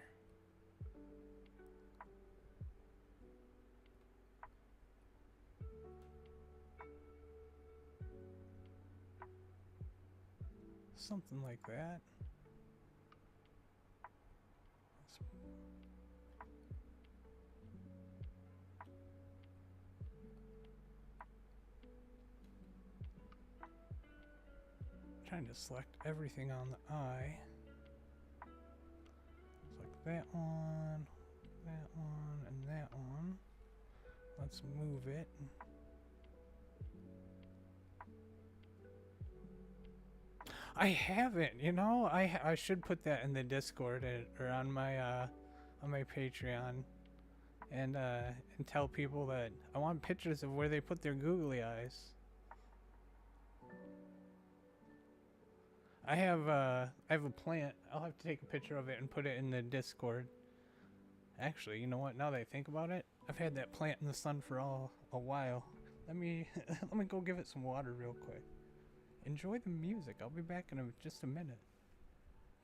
Something like that. Trying to select everything on the eye. Select that one, and that one. Let's move it. I haven't, you know. I should put that in the Discord or on my Patreon, and tell people that I want pictures of where they put their googly eyes. I have a plant. I'll have to take a picture of it and put it in the Discord. Actually, you know what? Now that I think about it, I've had that plant in the sun for a while. Let me let me go give it some water real quick. Enjoy the music. I'll be back in just a minute.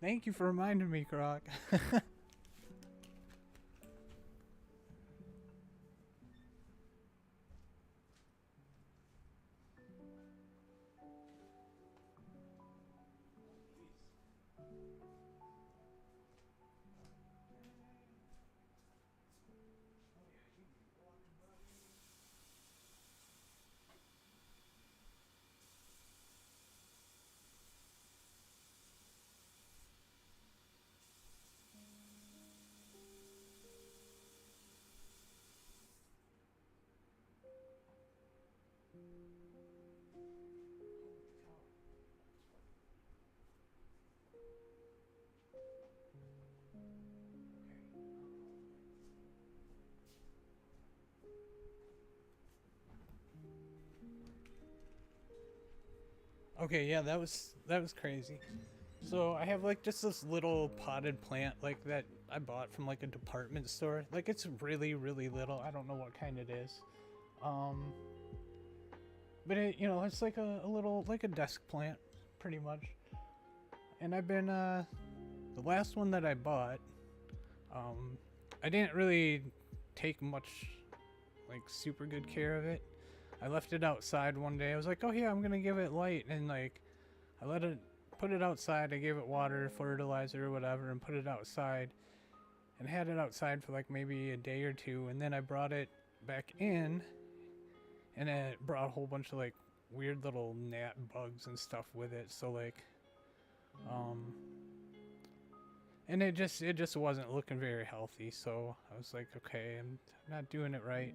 Thank you for reminding me, Croc. Okay, yeah, that was crazy. So I have like just this little potted plant like that I bought from like a department store. Like it's really, really little. I don't know what kind it is. But it, you know, it's like a little, like a desk plant, pretty much. And I've been, the last one that I bought, I didn't really take much, like, super good care of it. I left it outside one day. I was like, oh yeah, I'm gonna give it light, and like, I put it outside. I gave it water, fertilizer, or whatever, and put it outside, and had it outside for like maybe a day or two, and then I brought it back in, and it brought a whole bunch of like weird little gnat bugs and stuff with it. So like, and it just wasn't looking very healthy. So I was like, okay, I'm not doing it right.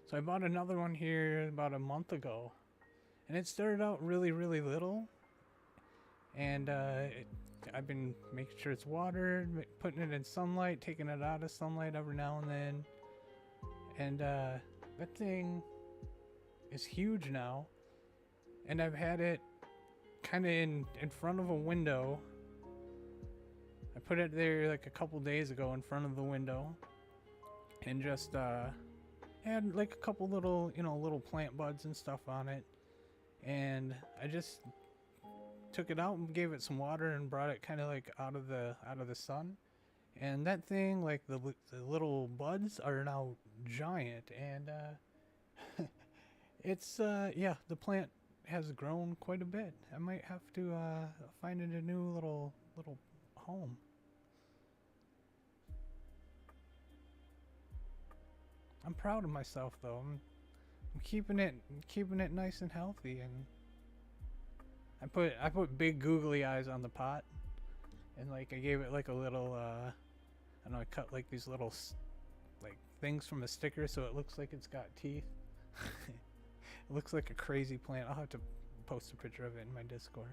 So I bought another one here about a month ago, and it started out really, really little. And I've been making sure it's watered, putting it in sunlight, taking it out of sunlight every now and then. And that thing is huge now. And I've had it kind of in front of a window. I put it there like a couple days ago in front of the window. And just had like a couple little, you know, little plant buds and stuff on it. And I just took it out and gave it some water and brought it kind of like out of the sun. And that thing, like the little buds are now giant, and it's yeah, the plant has grown quite a bit. I might have to find it a new little home. I'm proud of myself though. I'm keeping it nice and healthy, and I put big googly eyes on the pot, And like I gave it like a little, I don't know, I cut like these little like things from a sticker so it looks like it's got teeth. It looks like a crazy plant. I'll have to post a picture of it in my Discord.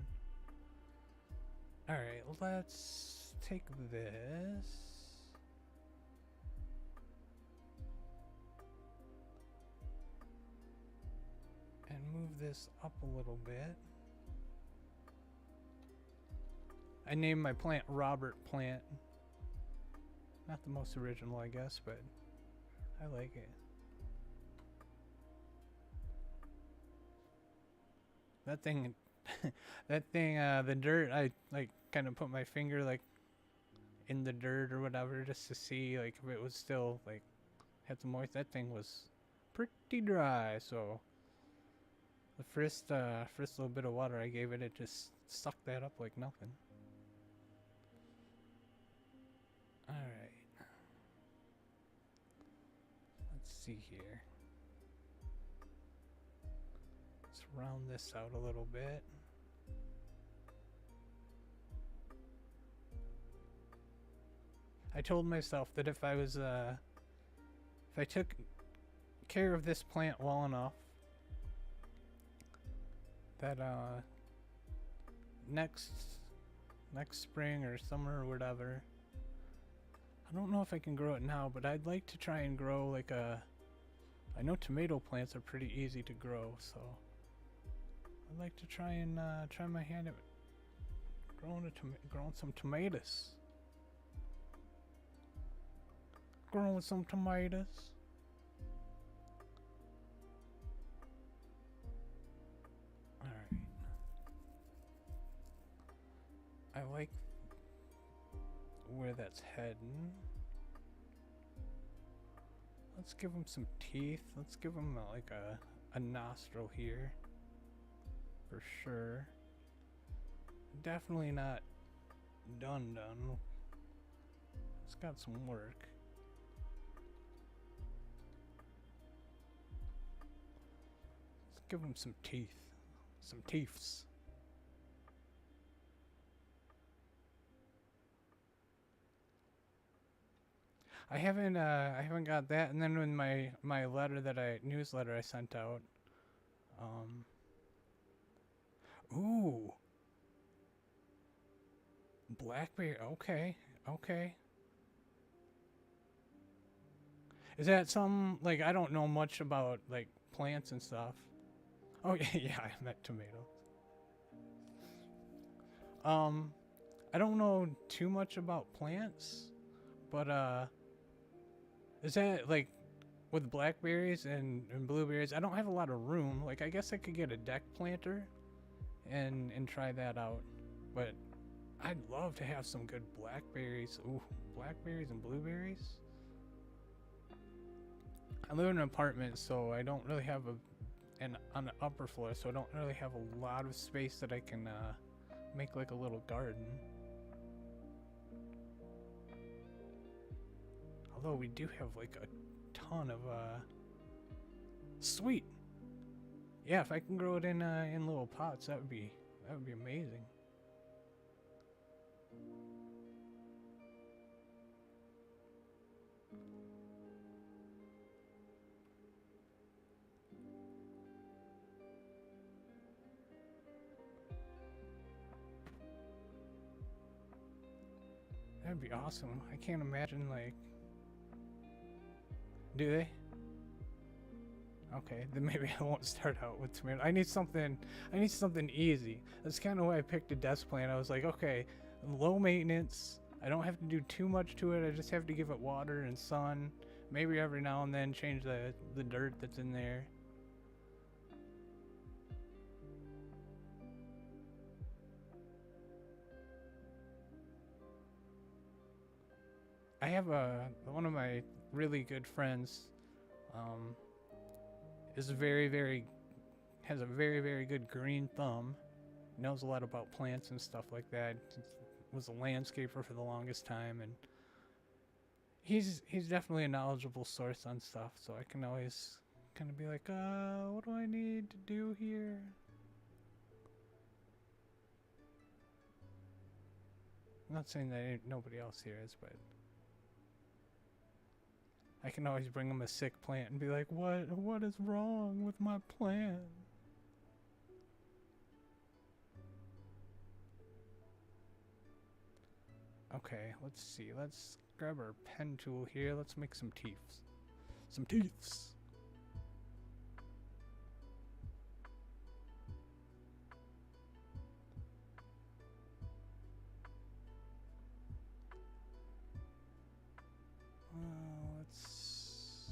Alright, let's take this. And move this up a little bit. I named my plant Robert Plant. Not the most original, I guess, but I like it. That thing, the dirt, I like kind of put my finger like in the dirt or whatever just to see like if it was still like had some moist. That thing was pretty dry, so the first little bit of water I gave it, it just sucked that up like nothing. Alright. Let's see here. Let's round this out a little bit. I told myself that if I took care of this plant well enough, that next spring or summer or whatever, I don't know if I can grow it now, but I'd like to try and grow like I know tomato plants are pretty easy to grow, so I'd like to try and try my hand at growing some tomatoes. Growing some tomatoes. Alright. I like where that's heading. Let's give him some teeth. Let's give him like a nostril here. For sure. Definitely not done. It's got some work. Let's give him some teeth. Some teeths. I haven't got that, and then in my letter newsletter I sent out, ooh, blackberry. Okay. Is that some like I don't know much about like plants and stuff. Oh yeah, I meant tomatoes. I don't know too much about plants, but is that like with blackberries and blueberries? I don't have a lot of room. Like I guess I could get a deck planter and try that out. But I'd love to have some good blackberries. Ooh, blackberries and blueberries. I live in an apartment, so I don't really have on the upper floor, so I don't really have a lot of space that I can make like a little garden. Although we do have like a ton of sweet. Yeah, if I can grow it in little pots, that would be amazing. That'd be awesome. I can't imagine like. Do they? Okay, then maybe I won't start out with tomato. I need something easy. That's kind of why I picked a desk plant. I was like, okay, low maintenance. I don't have to do too much to it. I just have to give it water and sun. Maybe every now and then change the dirt that's in there. I have one of my really good friends is has a very good green thumb. Knows a lot about plants and stuff like that. Was a landscaper for the longest time, and he's definitely a knowledgeable source on stuff, so I can always kind of be like, what do I need to do here? I'm not saying that ain't nobody else here is, but I can always bring them a sick plant and be like, what is wrong with my plant? Okay, let's see. Let's grab our pen tool here. Let's make some teeths. Some teeths! Let's...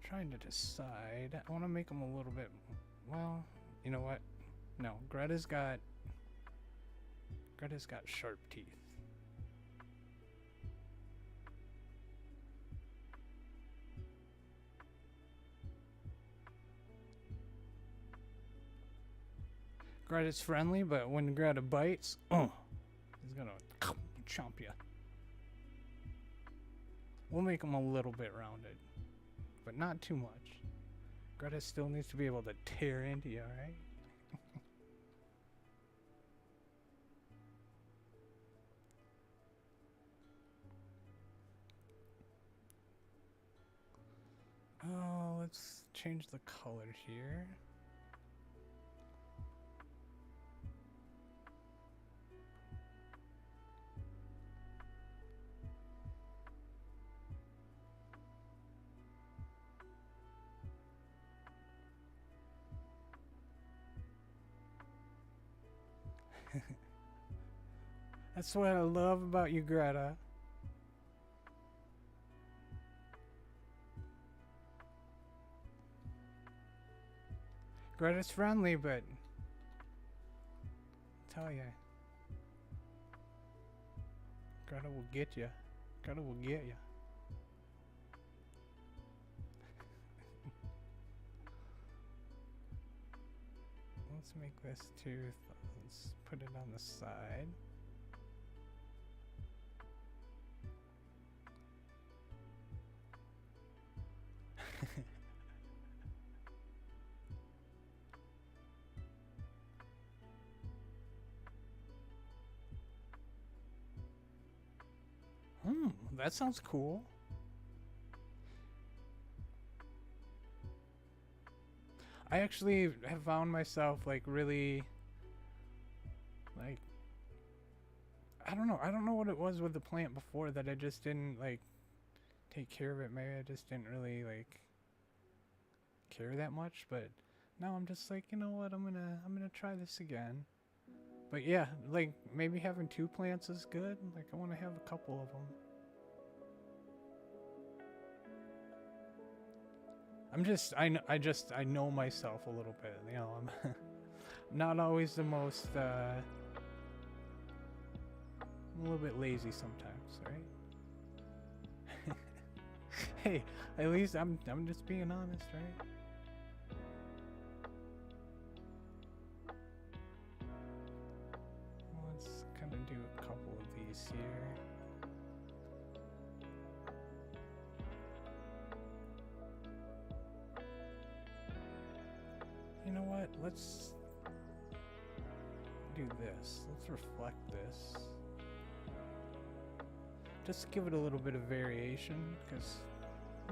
Trying to decide. I want to make them a little bit... Well, you know what? No, Greta's got sharp teeth. Greta's friendly, but when Greta bites, he's gonna chomp you. We'll make him a little bit rounded, but not too much. Greta still needs to be able to tear into you, alright? Oh, let's change the color here. That's what I love about you, Greta. Greta's friendly, but I tell ya, Greta will get ya. Greta will get ya. Let's make this tooth. Let's put it on the side. That sounds cool. I actually have found myself like really like I don't know what it was with the plant before that I just didn't like take care of it. Maybe I just didn't really like care that much, but now I'm just like, you know what, I'm gonna try this again. But yeah, like maybe having 2 plants is good. Like I want to have a couple of them. I know myself a little bit, you know, I'm not always the most, I'm a little bit lazy sometimes, right? Hey, at least I'm just being honest, right? Let's kind of do a couple of these here. You know what? Let's do this. Let's reflect this. Just to give it a little bit of variation, because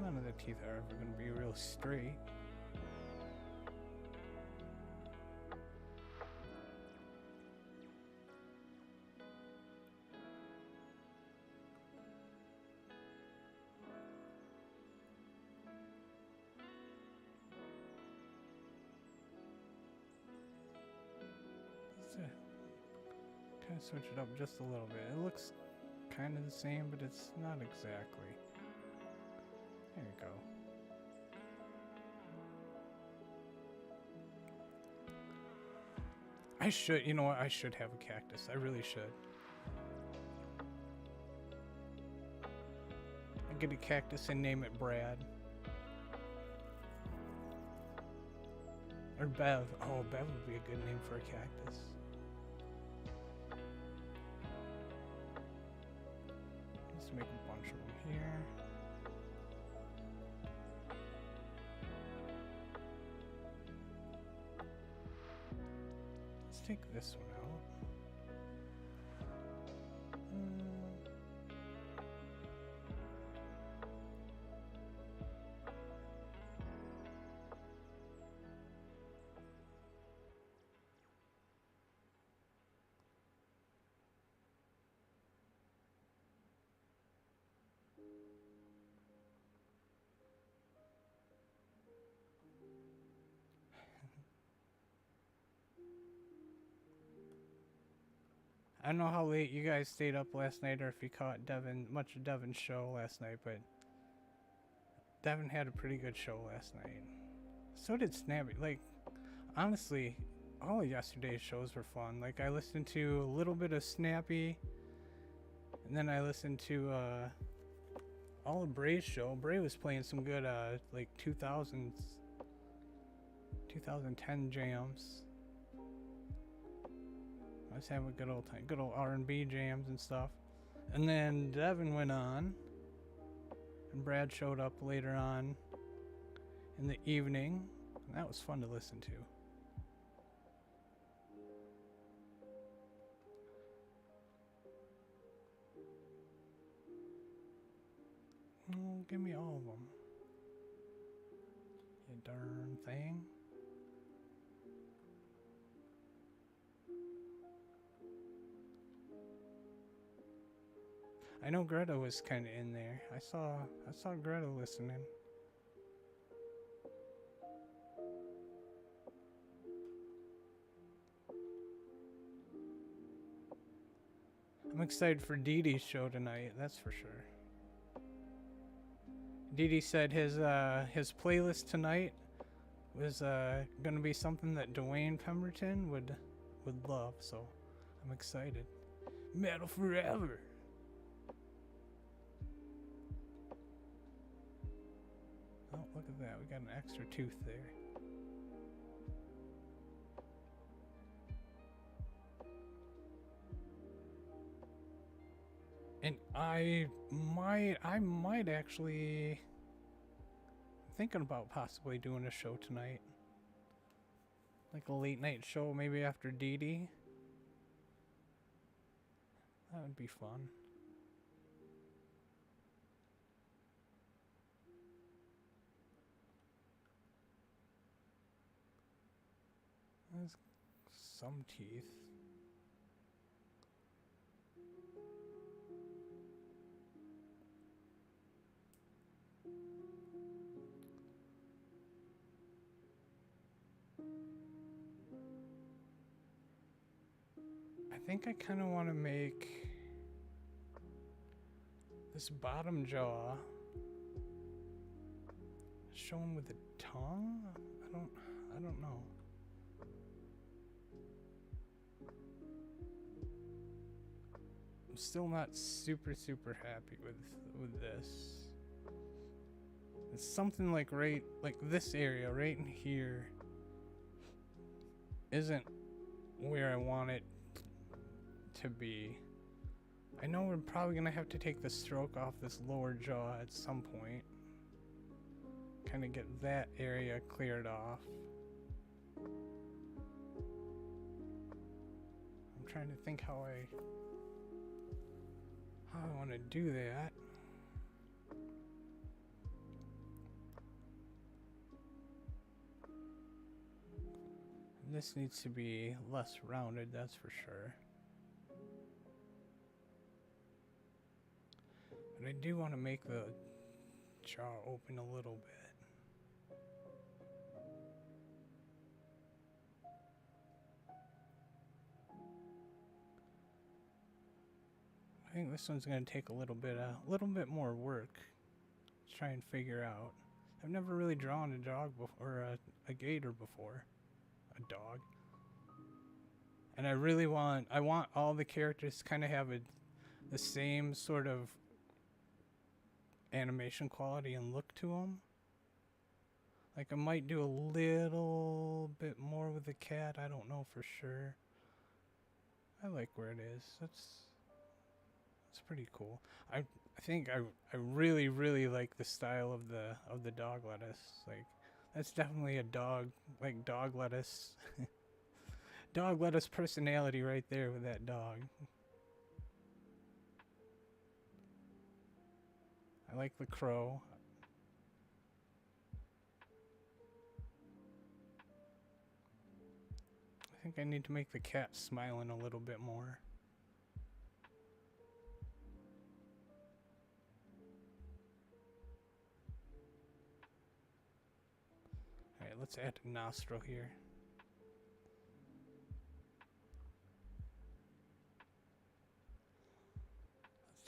none of the teeth are ever going to be real straight. Kind of switch it up just a little bit. It looks kind of the same, but it's not exactly. There you go. I should, you know what? I should have a cactus. I really should. I'd get a cactus and name it Brad. Or Bev. Oh, Bev would be a good name for a cactus. Let's make a bunch of them here. Let's take this one out. I don't know how late you guys stayed up last night or if you caught much of Devin's show last night, but Devin had a pretty good show last night. So did Snappy. Like, honestly, all of yesterday's shows were fun. Like, I listened to a little bit of Snappy, and then I listened to all of Bray's show. Bray was playing some good like 2010 jams. I was having a good old time, good old R&B jams and stuff. And then Devin went on, and Brad showed up later on in the evening, and that was fun to listen to. Oh, give me all of them. You darn thing. I know Greta was kind of in there. I saw Greta listening. I'm excited for Dee Dee's show tonight, that's for sure. Dee Dee said his playlist tonight was gonna be something that Dwayne Pemberton would love, so I'm excited. Metal forever. Oh, look at that, we got an extra tooth there. And I might actually thinking about possibly doing a show tonight. Like a late night show maybe after Dee Dee. That would be fun. There's some teeth. I think I kind of want to make this bottom jaw shown with the tongue. I don't know. I'm still not super happy with this. It's something like this area right in here isn't where I want it to be. I know we're probably gonna have to take the stroke off this lower jaw at some point. Kind of get that area cleared off. I'm trying to think how I want to do that. This needs to be less rounded, that's for sure. But I do want to make the jaw open a little bit. I think this one's going to take a little bit more work to try and figure out. I've never really drawn a dog before, or a gator before. A dog. And I want all the characters to kind of have the same sort of animation quality and look to them. Like I might do a little bit more with the cat, I don't know for sure. I like where it is. That's pretty cool. I think I really like the style of the dog lettuce. Like that's definitely a dog lettuce. Dog lettuce personality right there with that dog. I like the crow. I think I need to make the cat smiling a little bit more. Alright, let's add a nostril here.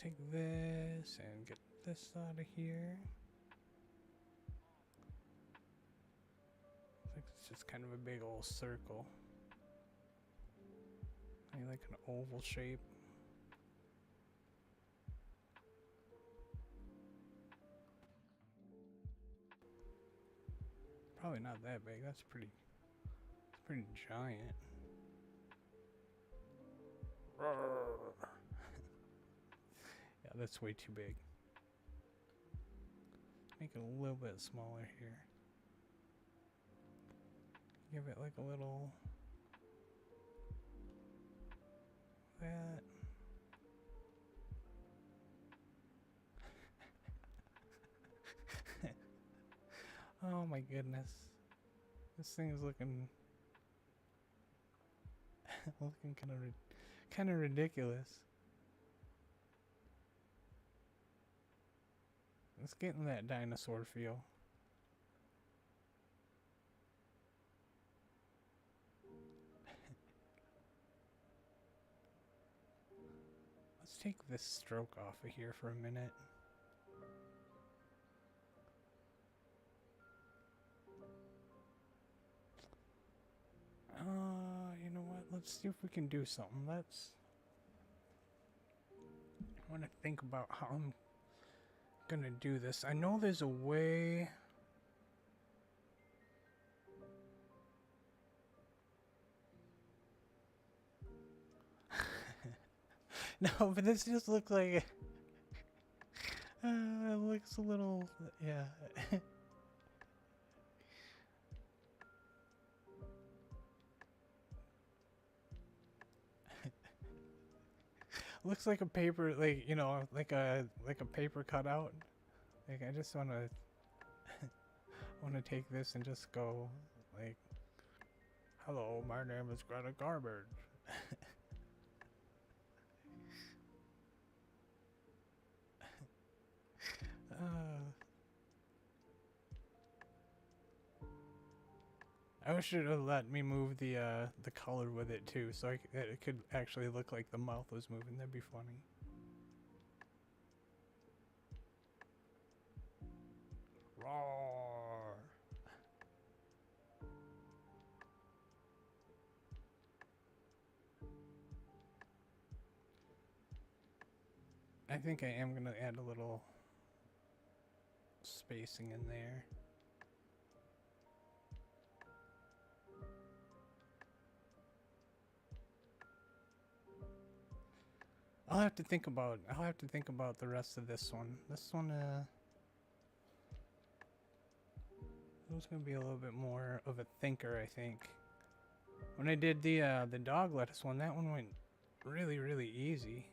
take this and get this out of here. It's just kind of a big old circle. Maybe like an oval shape. Probably not that big. That's pretty giant. Yeah, that's way too big. Make it a little bit smaller here. Give it like a little that. Oh my goodness. This thing is looking looking kind of ridiculous. It's getting that dinosaur feel. Let's take this stroke off of here for a minute. You know what? Let's see if we can do something. I want to think about how I'm gonna do this. I know there's a way. No, but this just looks like it looks a little, yeah. Looks like a paper, like, you know, like a paper cutout. Like, I just want to take this and just go like, hello, my name is Greta Garbage. I wish it would let me move the color with it too, so it could actually look like the mouth was moving. That'd be funny. Roar! I think I am gonna add a little spacing in there. I'll have to think about the rest of this one. This one was gonna be a little bit more of a thinker, I think. When I did the dog lettuce one, that one went really easy.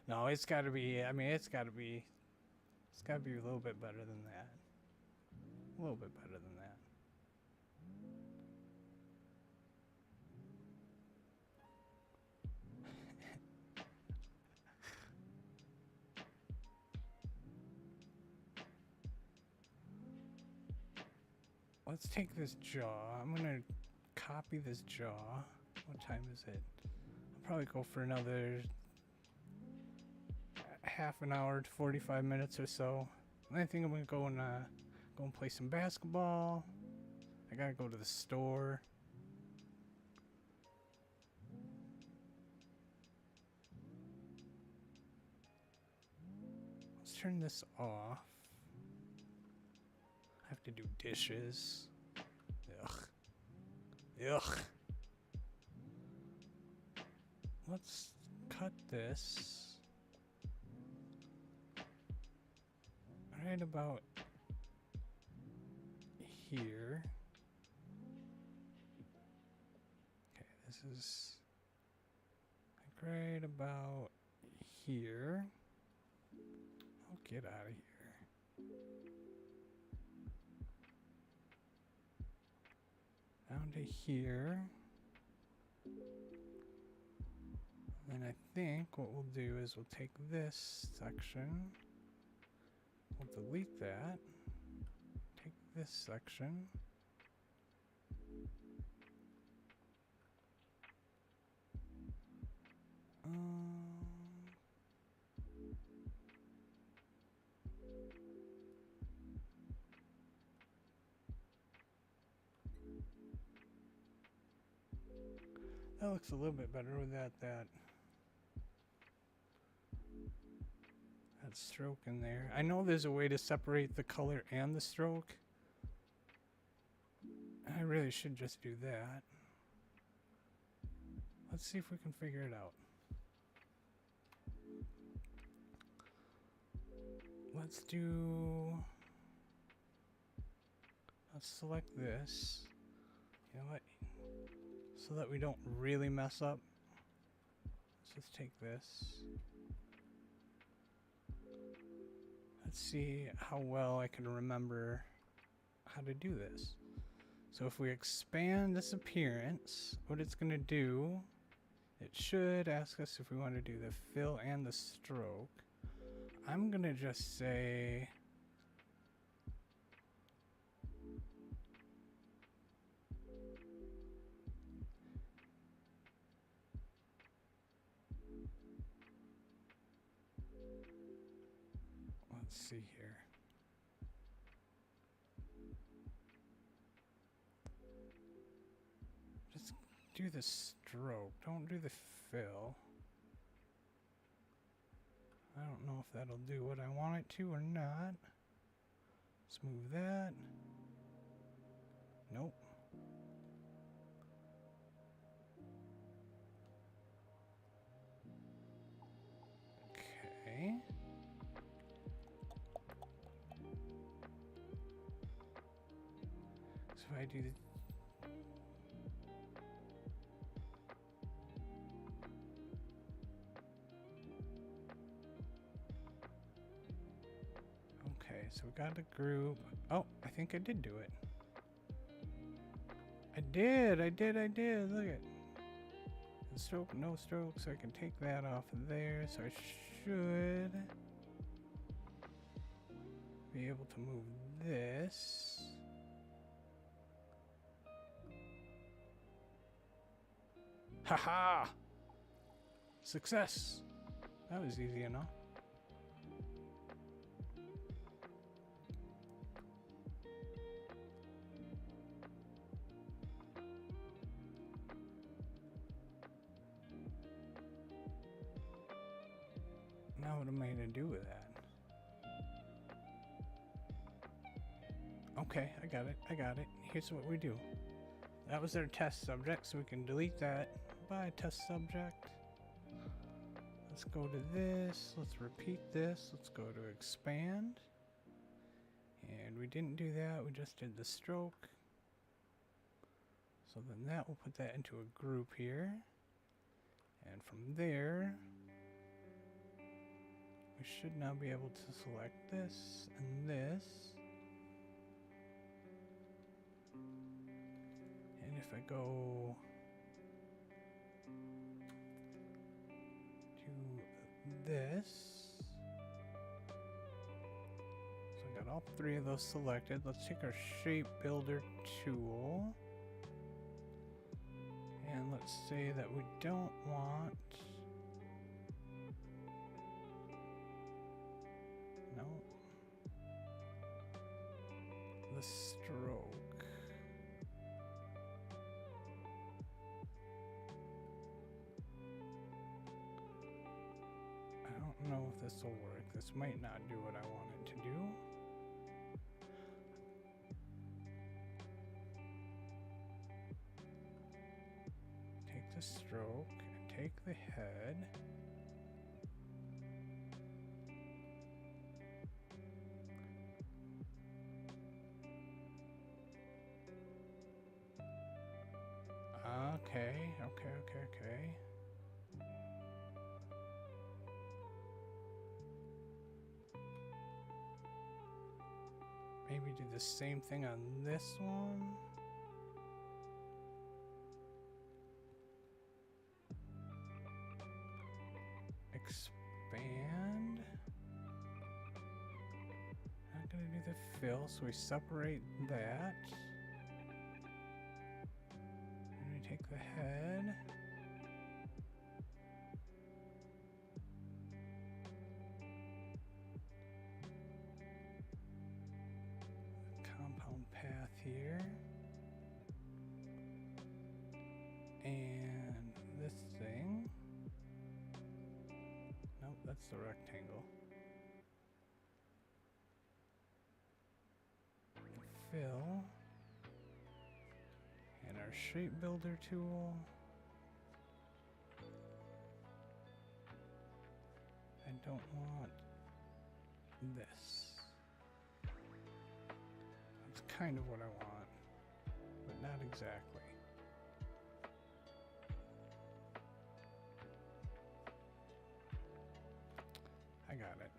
No, it's gotta be, I mean, it's gotta be a little bit better than that. A little bit better than that. Let's take this jaw. I'm gonna copy this jaw. What time is it? I'll probably go for another half an hour to 45 minutes or so. I think I'm gonna go and play some basketball. I gotta go to the store. Let's turn this off. I have to do dishes. Ugh. Ugh. Let's cut this. Right about here. Okay, this is like right about here. I'll get out of here. Down to here. And I think what we'll do is we'll take this section. We'll delete that. this section. That looks a little bit better with that stroke in there. I know there's a way to separate the color and the stroke. I really should just do that. Let's see if we can figure it out. Let's select this. You know what? So that we don't really mess up. Let's just take this. Let's see how well I can remember how to do this. So if we expand this appearance, what it's going to do, it should ask us if we want to do the fill and the stroke. I'm going to just say let's see here. Just do the stroke. Don't do the fill. I don't know if that'll do what I want it to or not. Let's move that. Nope. Okay. So if I do the so we got a group. Oh, I think I did do it. I did. Look at stroke, no stroke, so I can take that off of there. So I should be able to move this. Haha! Success! That was easy enough. Now what am I gonna do with that? Okay, I got it. Here's what we do. That was our test subject, so we can delete that by test subject. Let's go to this, let's repeat this, let's go to expand. And we didn't do that, we just did the stroke. So then that will put that into a group here. And from there, we should now be able to select this and this. And if I go to this, so I got all three of those selected. Let's take our shape builder tool. And let's say that we don't want the stroke. I don't know if this will work. This might not do what I want it to do. Take the stroke, take the head. Okay. Maybe do the same thing on this one. Expand. Not gonna do the fill, so we separate that. And we take the head. Compound path here. And this thing. Nope, that's the rectangle. Fill. And our shape builder tool. I don't want this. That's kind of what I want, but not exactly. I got it.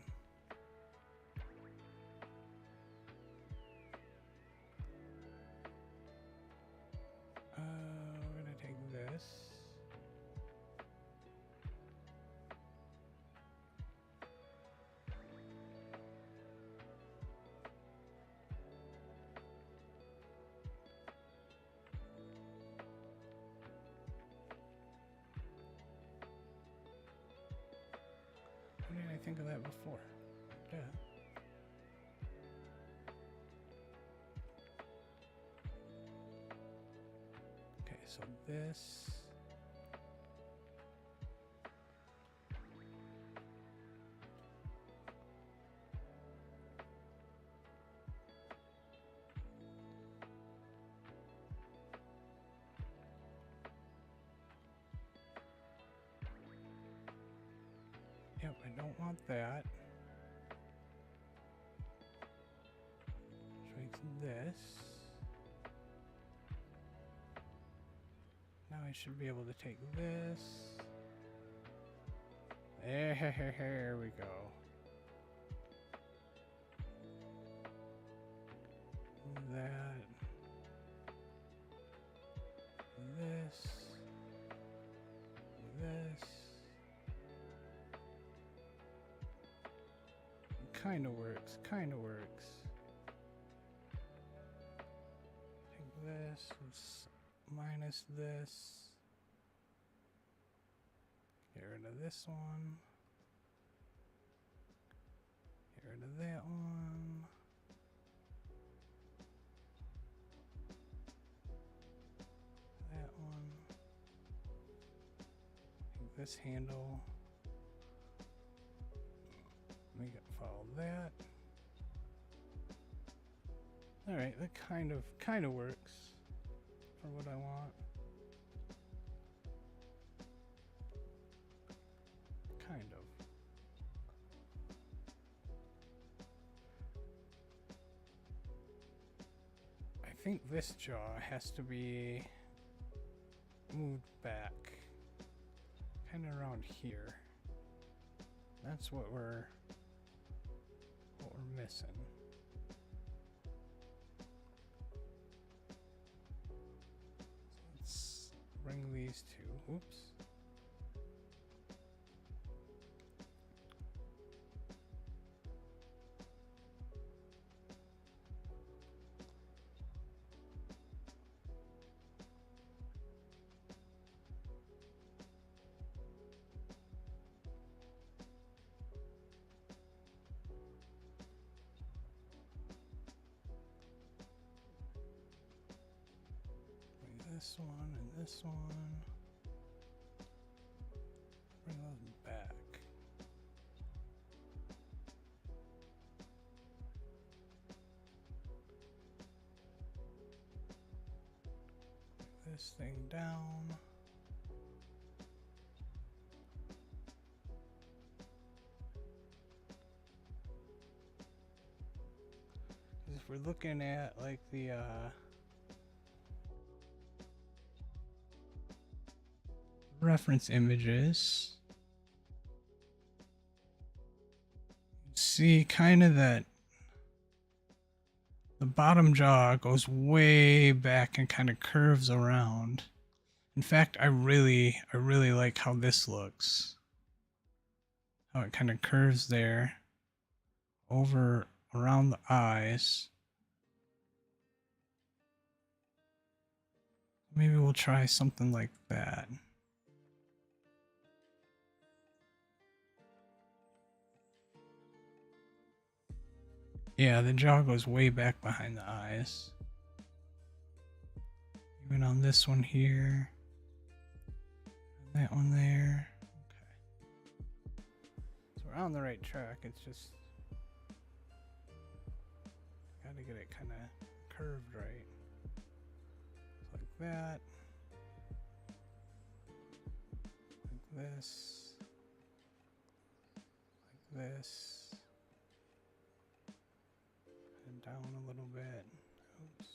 We're gonna take this. Why didn't I think of that before? Yeah. Okay, so this. Yep, I don't want that. Which makes this. Now I should be able to take this. There we go. That. This. This. Kind of works, kind of works. Take this, let's minus this. Get rid of this one. Get rid of that one. That one. Take this handle. We can follow that. All right, that kind of works for what I want. Kind of. I think this jaw has to be moved back, kind of around here. That's what we're missing. So let's bring these two. Oops. This one and this one. Bring those back. This thing down. If we're looking at like the reference images, see kind of that the bottom jaw goes way back and kind of curves around. In fact, I really like how this looks. How it kind of curves there over around the eyes. Maybe we'll try something like that. Yeah, the jaw goes way back behind the eyes. Even on this one here. That one there. Okay. So we're on the right track. It's just gotta get it kind of curved right. Like that. Like this. Like this. And down a little bit. Oops.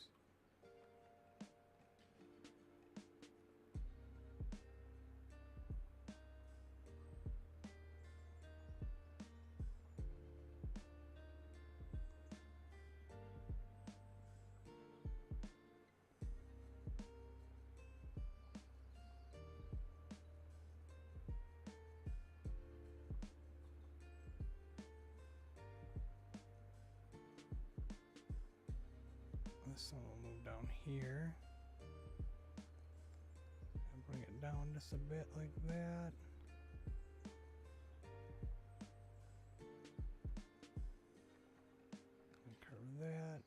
This one will move down here. And bring it down just a bit like that. And curve that.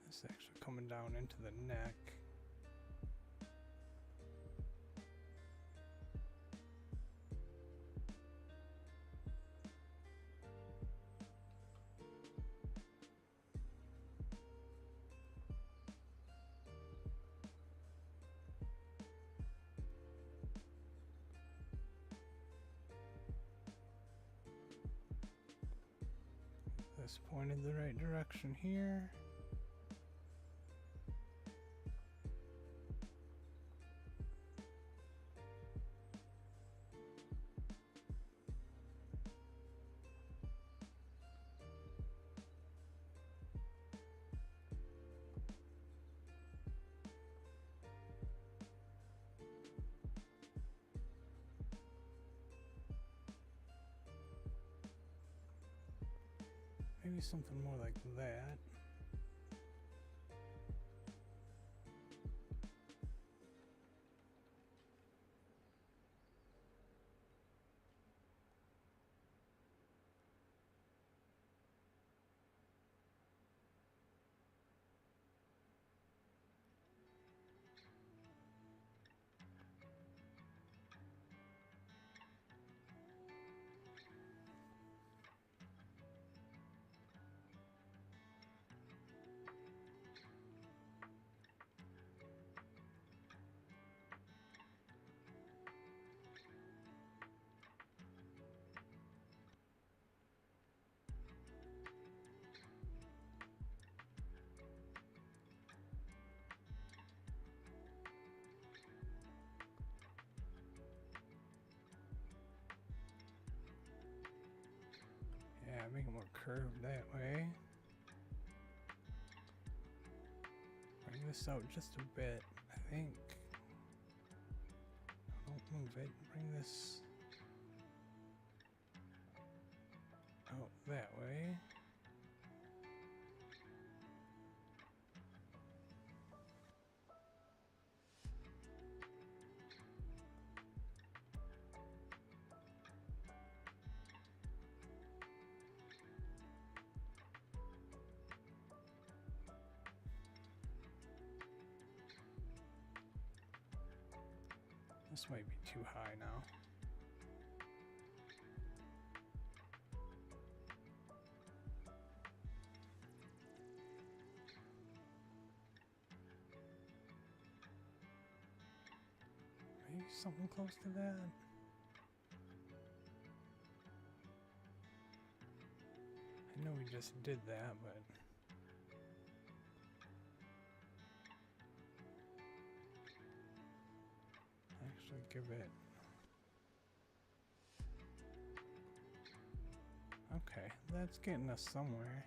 This actually coming down into the neck. This pointed the right direction here. Maybe something more like that. Yeah, make it more curved that way. Bring this out just a bit, I think. Don't move it. Bring this out that way. This might be too high now. Maybe something close to that. I know we just did that, but actually give it. Okay, that's getting us somewhere.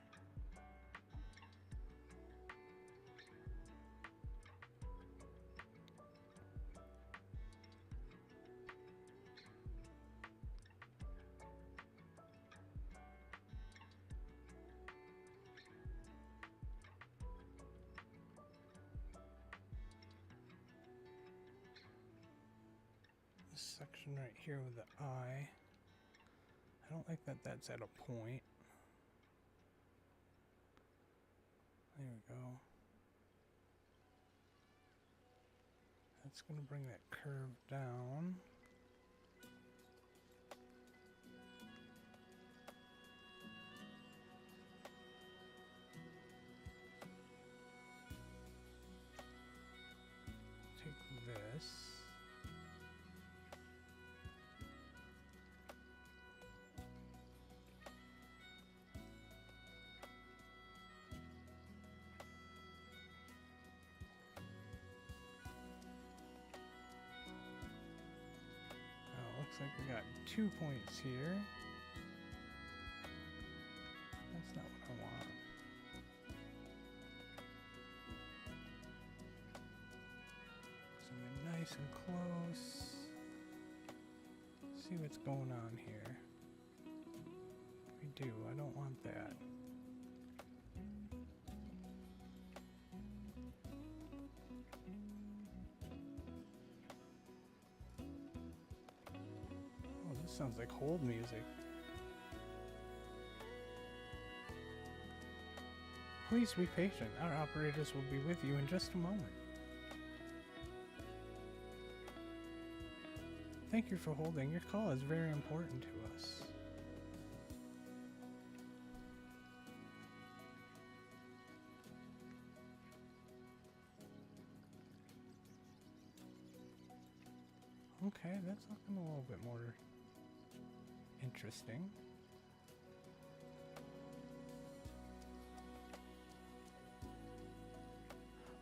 this section right here with the eye. I don't like that that's at a point. There we go. That's going to bring that curve down. Take this. Looks like we got 2 points here. That's not what I want. Something nice and close. See what's going on here. We do. I don't want that. Sounds like hold music. Please be patient. Our operators will be with you in just a moment. Thank you for holding. Your call is very important to us. Okay, that's looking a little bit more interesting.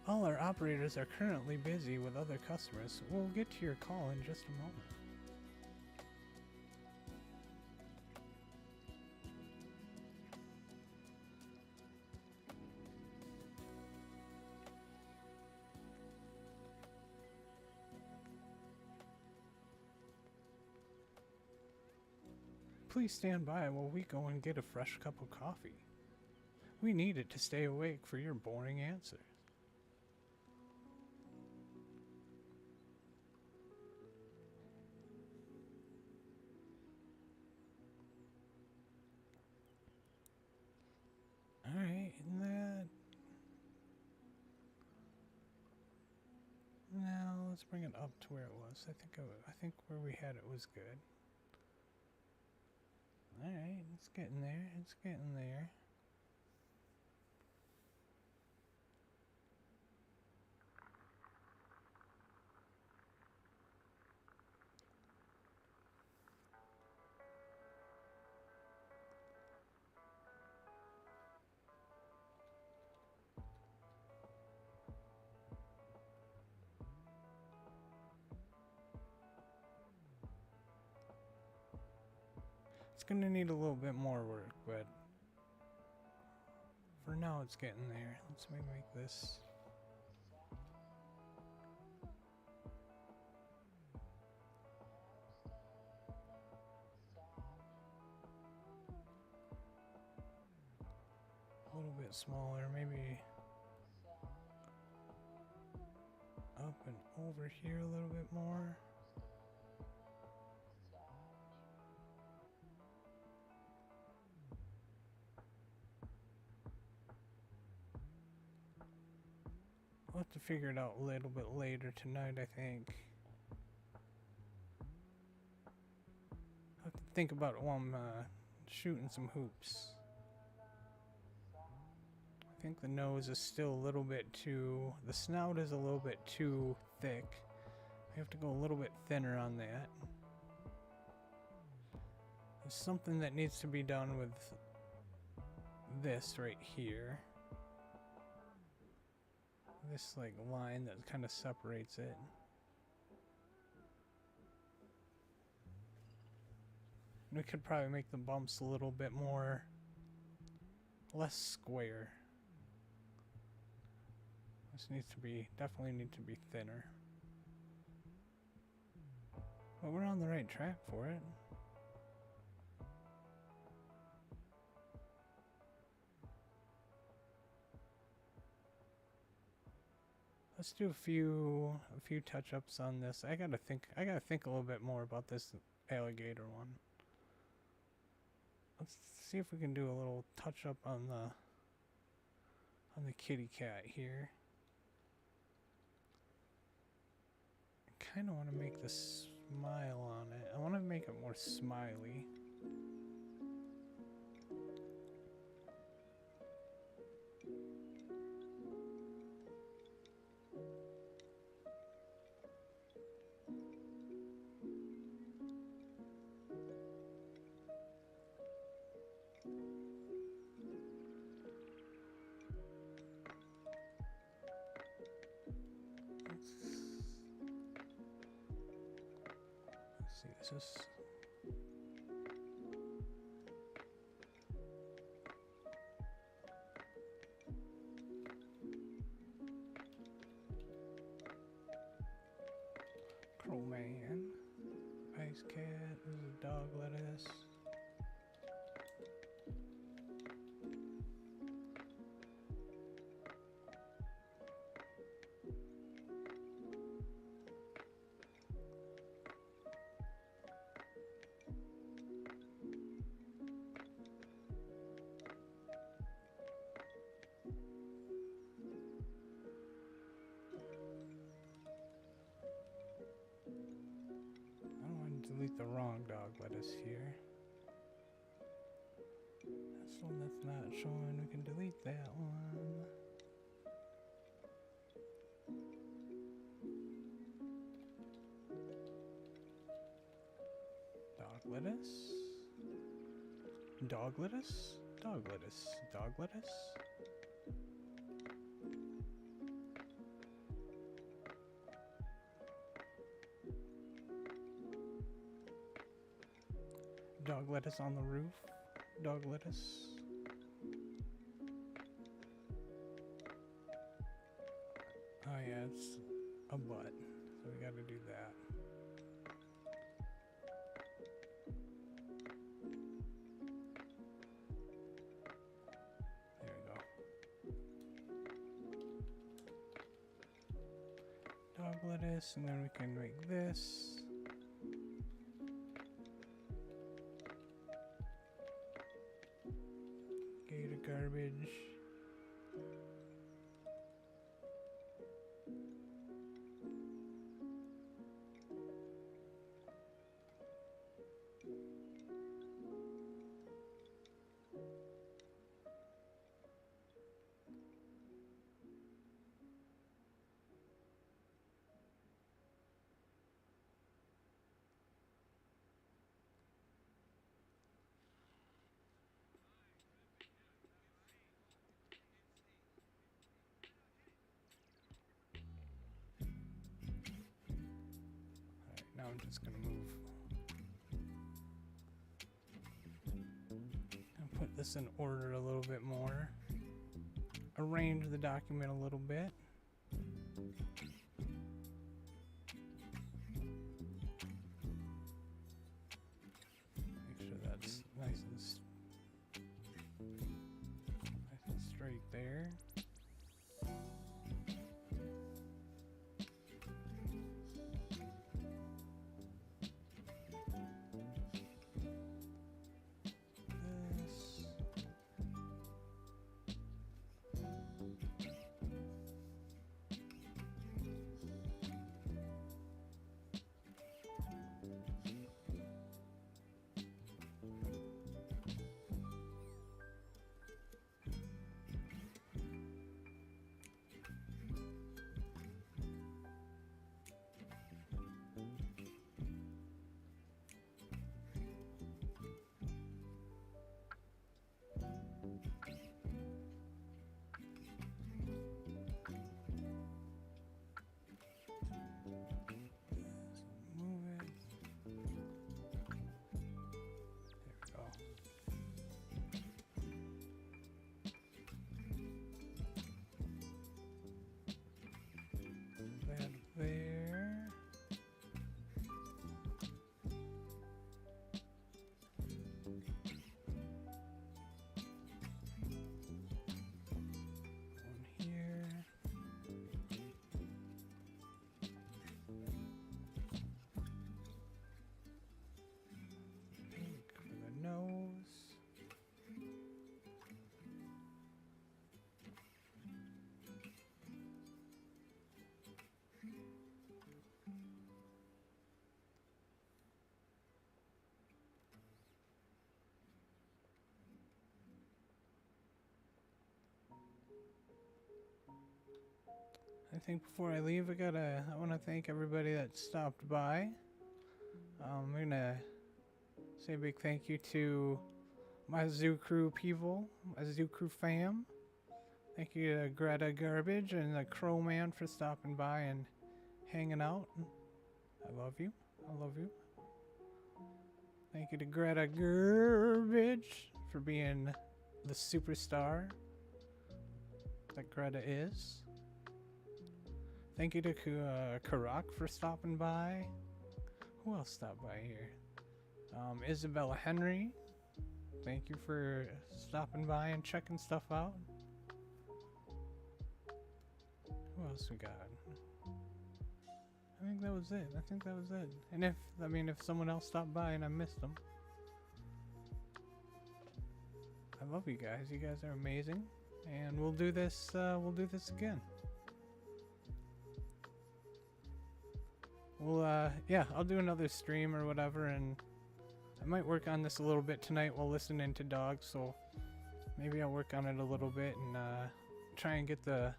All our operators are currently busy with other customers. We'll get to your call in just a moment. Please stand by while we go and get a fresh cup of coffee. We need it to stay awake for your boring answers. Alright, and that... Now, let's bring it up to where it was. I think where we had it was good. Alright, it's getting there. It's getting there. It's gonna need a little bit more work, but for now it's getting there. Let's maybe make this a little bit smaller, maybe up and over here a little bit more. I'll have to figure it out a little bit later tonight, I think. I'll have to think about it while I'm shooting some hoops. I think the nose is still a little bit too... The snout is a little bit too thick. I have to go a little bit thinner on that. There's something that needs to be done with this right here. This like line that kind of separates it. We could probably make the bumps a little bit more less square. This needs to be definitely need to be thinner. But we're on the right track for it. let's do a few touch-ups on this. I gotta think a little bit more about this alligator one. Let's see if we can do a little touch-up on the kitty cat here. I kind of want to make the smile on it. I want to make it more smiley. Let's see, this is Crowman, Ice Cat, this is Dog Lettuce. Delete the wrong dog lettuce here. That's the one that's not showing. We can delete that one. Dog lettuce. Dog lettuce. Dog lettuce. Dog lettuce. Dog lettuce on the roof. Dog lettuce. Oh yeah, it's a butt. So we gotta do that. There we go. Dog lettuce, and then we can make this. Garbage. Now I'm just gonna move and put this in order a little bit more. Arrange the document a little bit. Make sure that's nice and straight there. I think before I leave, I want to thank everybody that stopped by. I'm gonna say a big thank you to my Zoo Crew people, my Zoo Crew fam. Thank you to Greta Garbage and the Crow Man for stopping by and hanging out. I love you. I love you. Thank you to Greta Garbage for being the superstar that Greta is. Thank you to Karak for stopping by. Who else stopped by here? Isabella Henry. Thank you for stopping by and checking stuff out. Who else we got? I think that was it. And if someone else stopped by and I missed them. I love you guys. You guys are amazing. And we'll do this again. Yeah, I'll do another stream or whatever, and I might work on this a little bit tonight while listening to dogs, so maybe I'll work on it a little bit and try and get the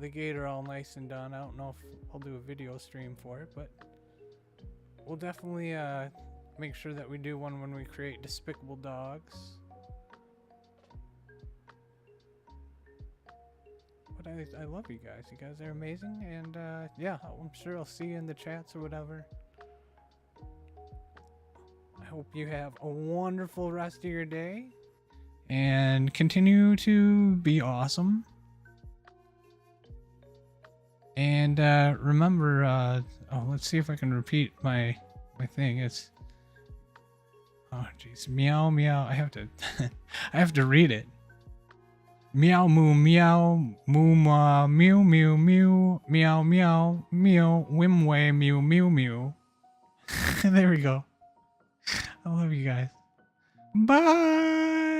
gator all nice and done. I don't know if I'll do a video stream for it, but we'll definitely make sure that we do one when we create Despicable Dogs. But I love you guys. You guys are amazing, and yeah, I'm sure I'll see you in the chats or whatever. I hope you have a wonderful rest of your day, and continue to be awesome. And remember, oh, let's see if I can repeat my thing. It's, oh jeez, meow meow. I have to I have to read it. Meow moo meow moo ma mew mew mew meow meow meow whim way mew mew mew. There we go. I love you guys. Bye.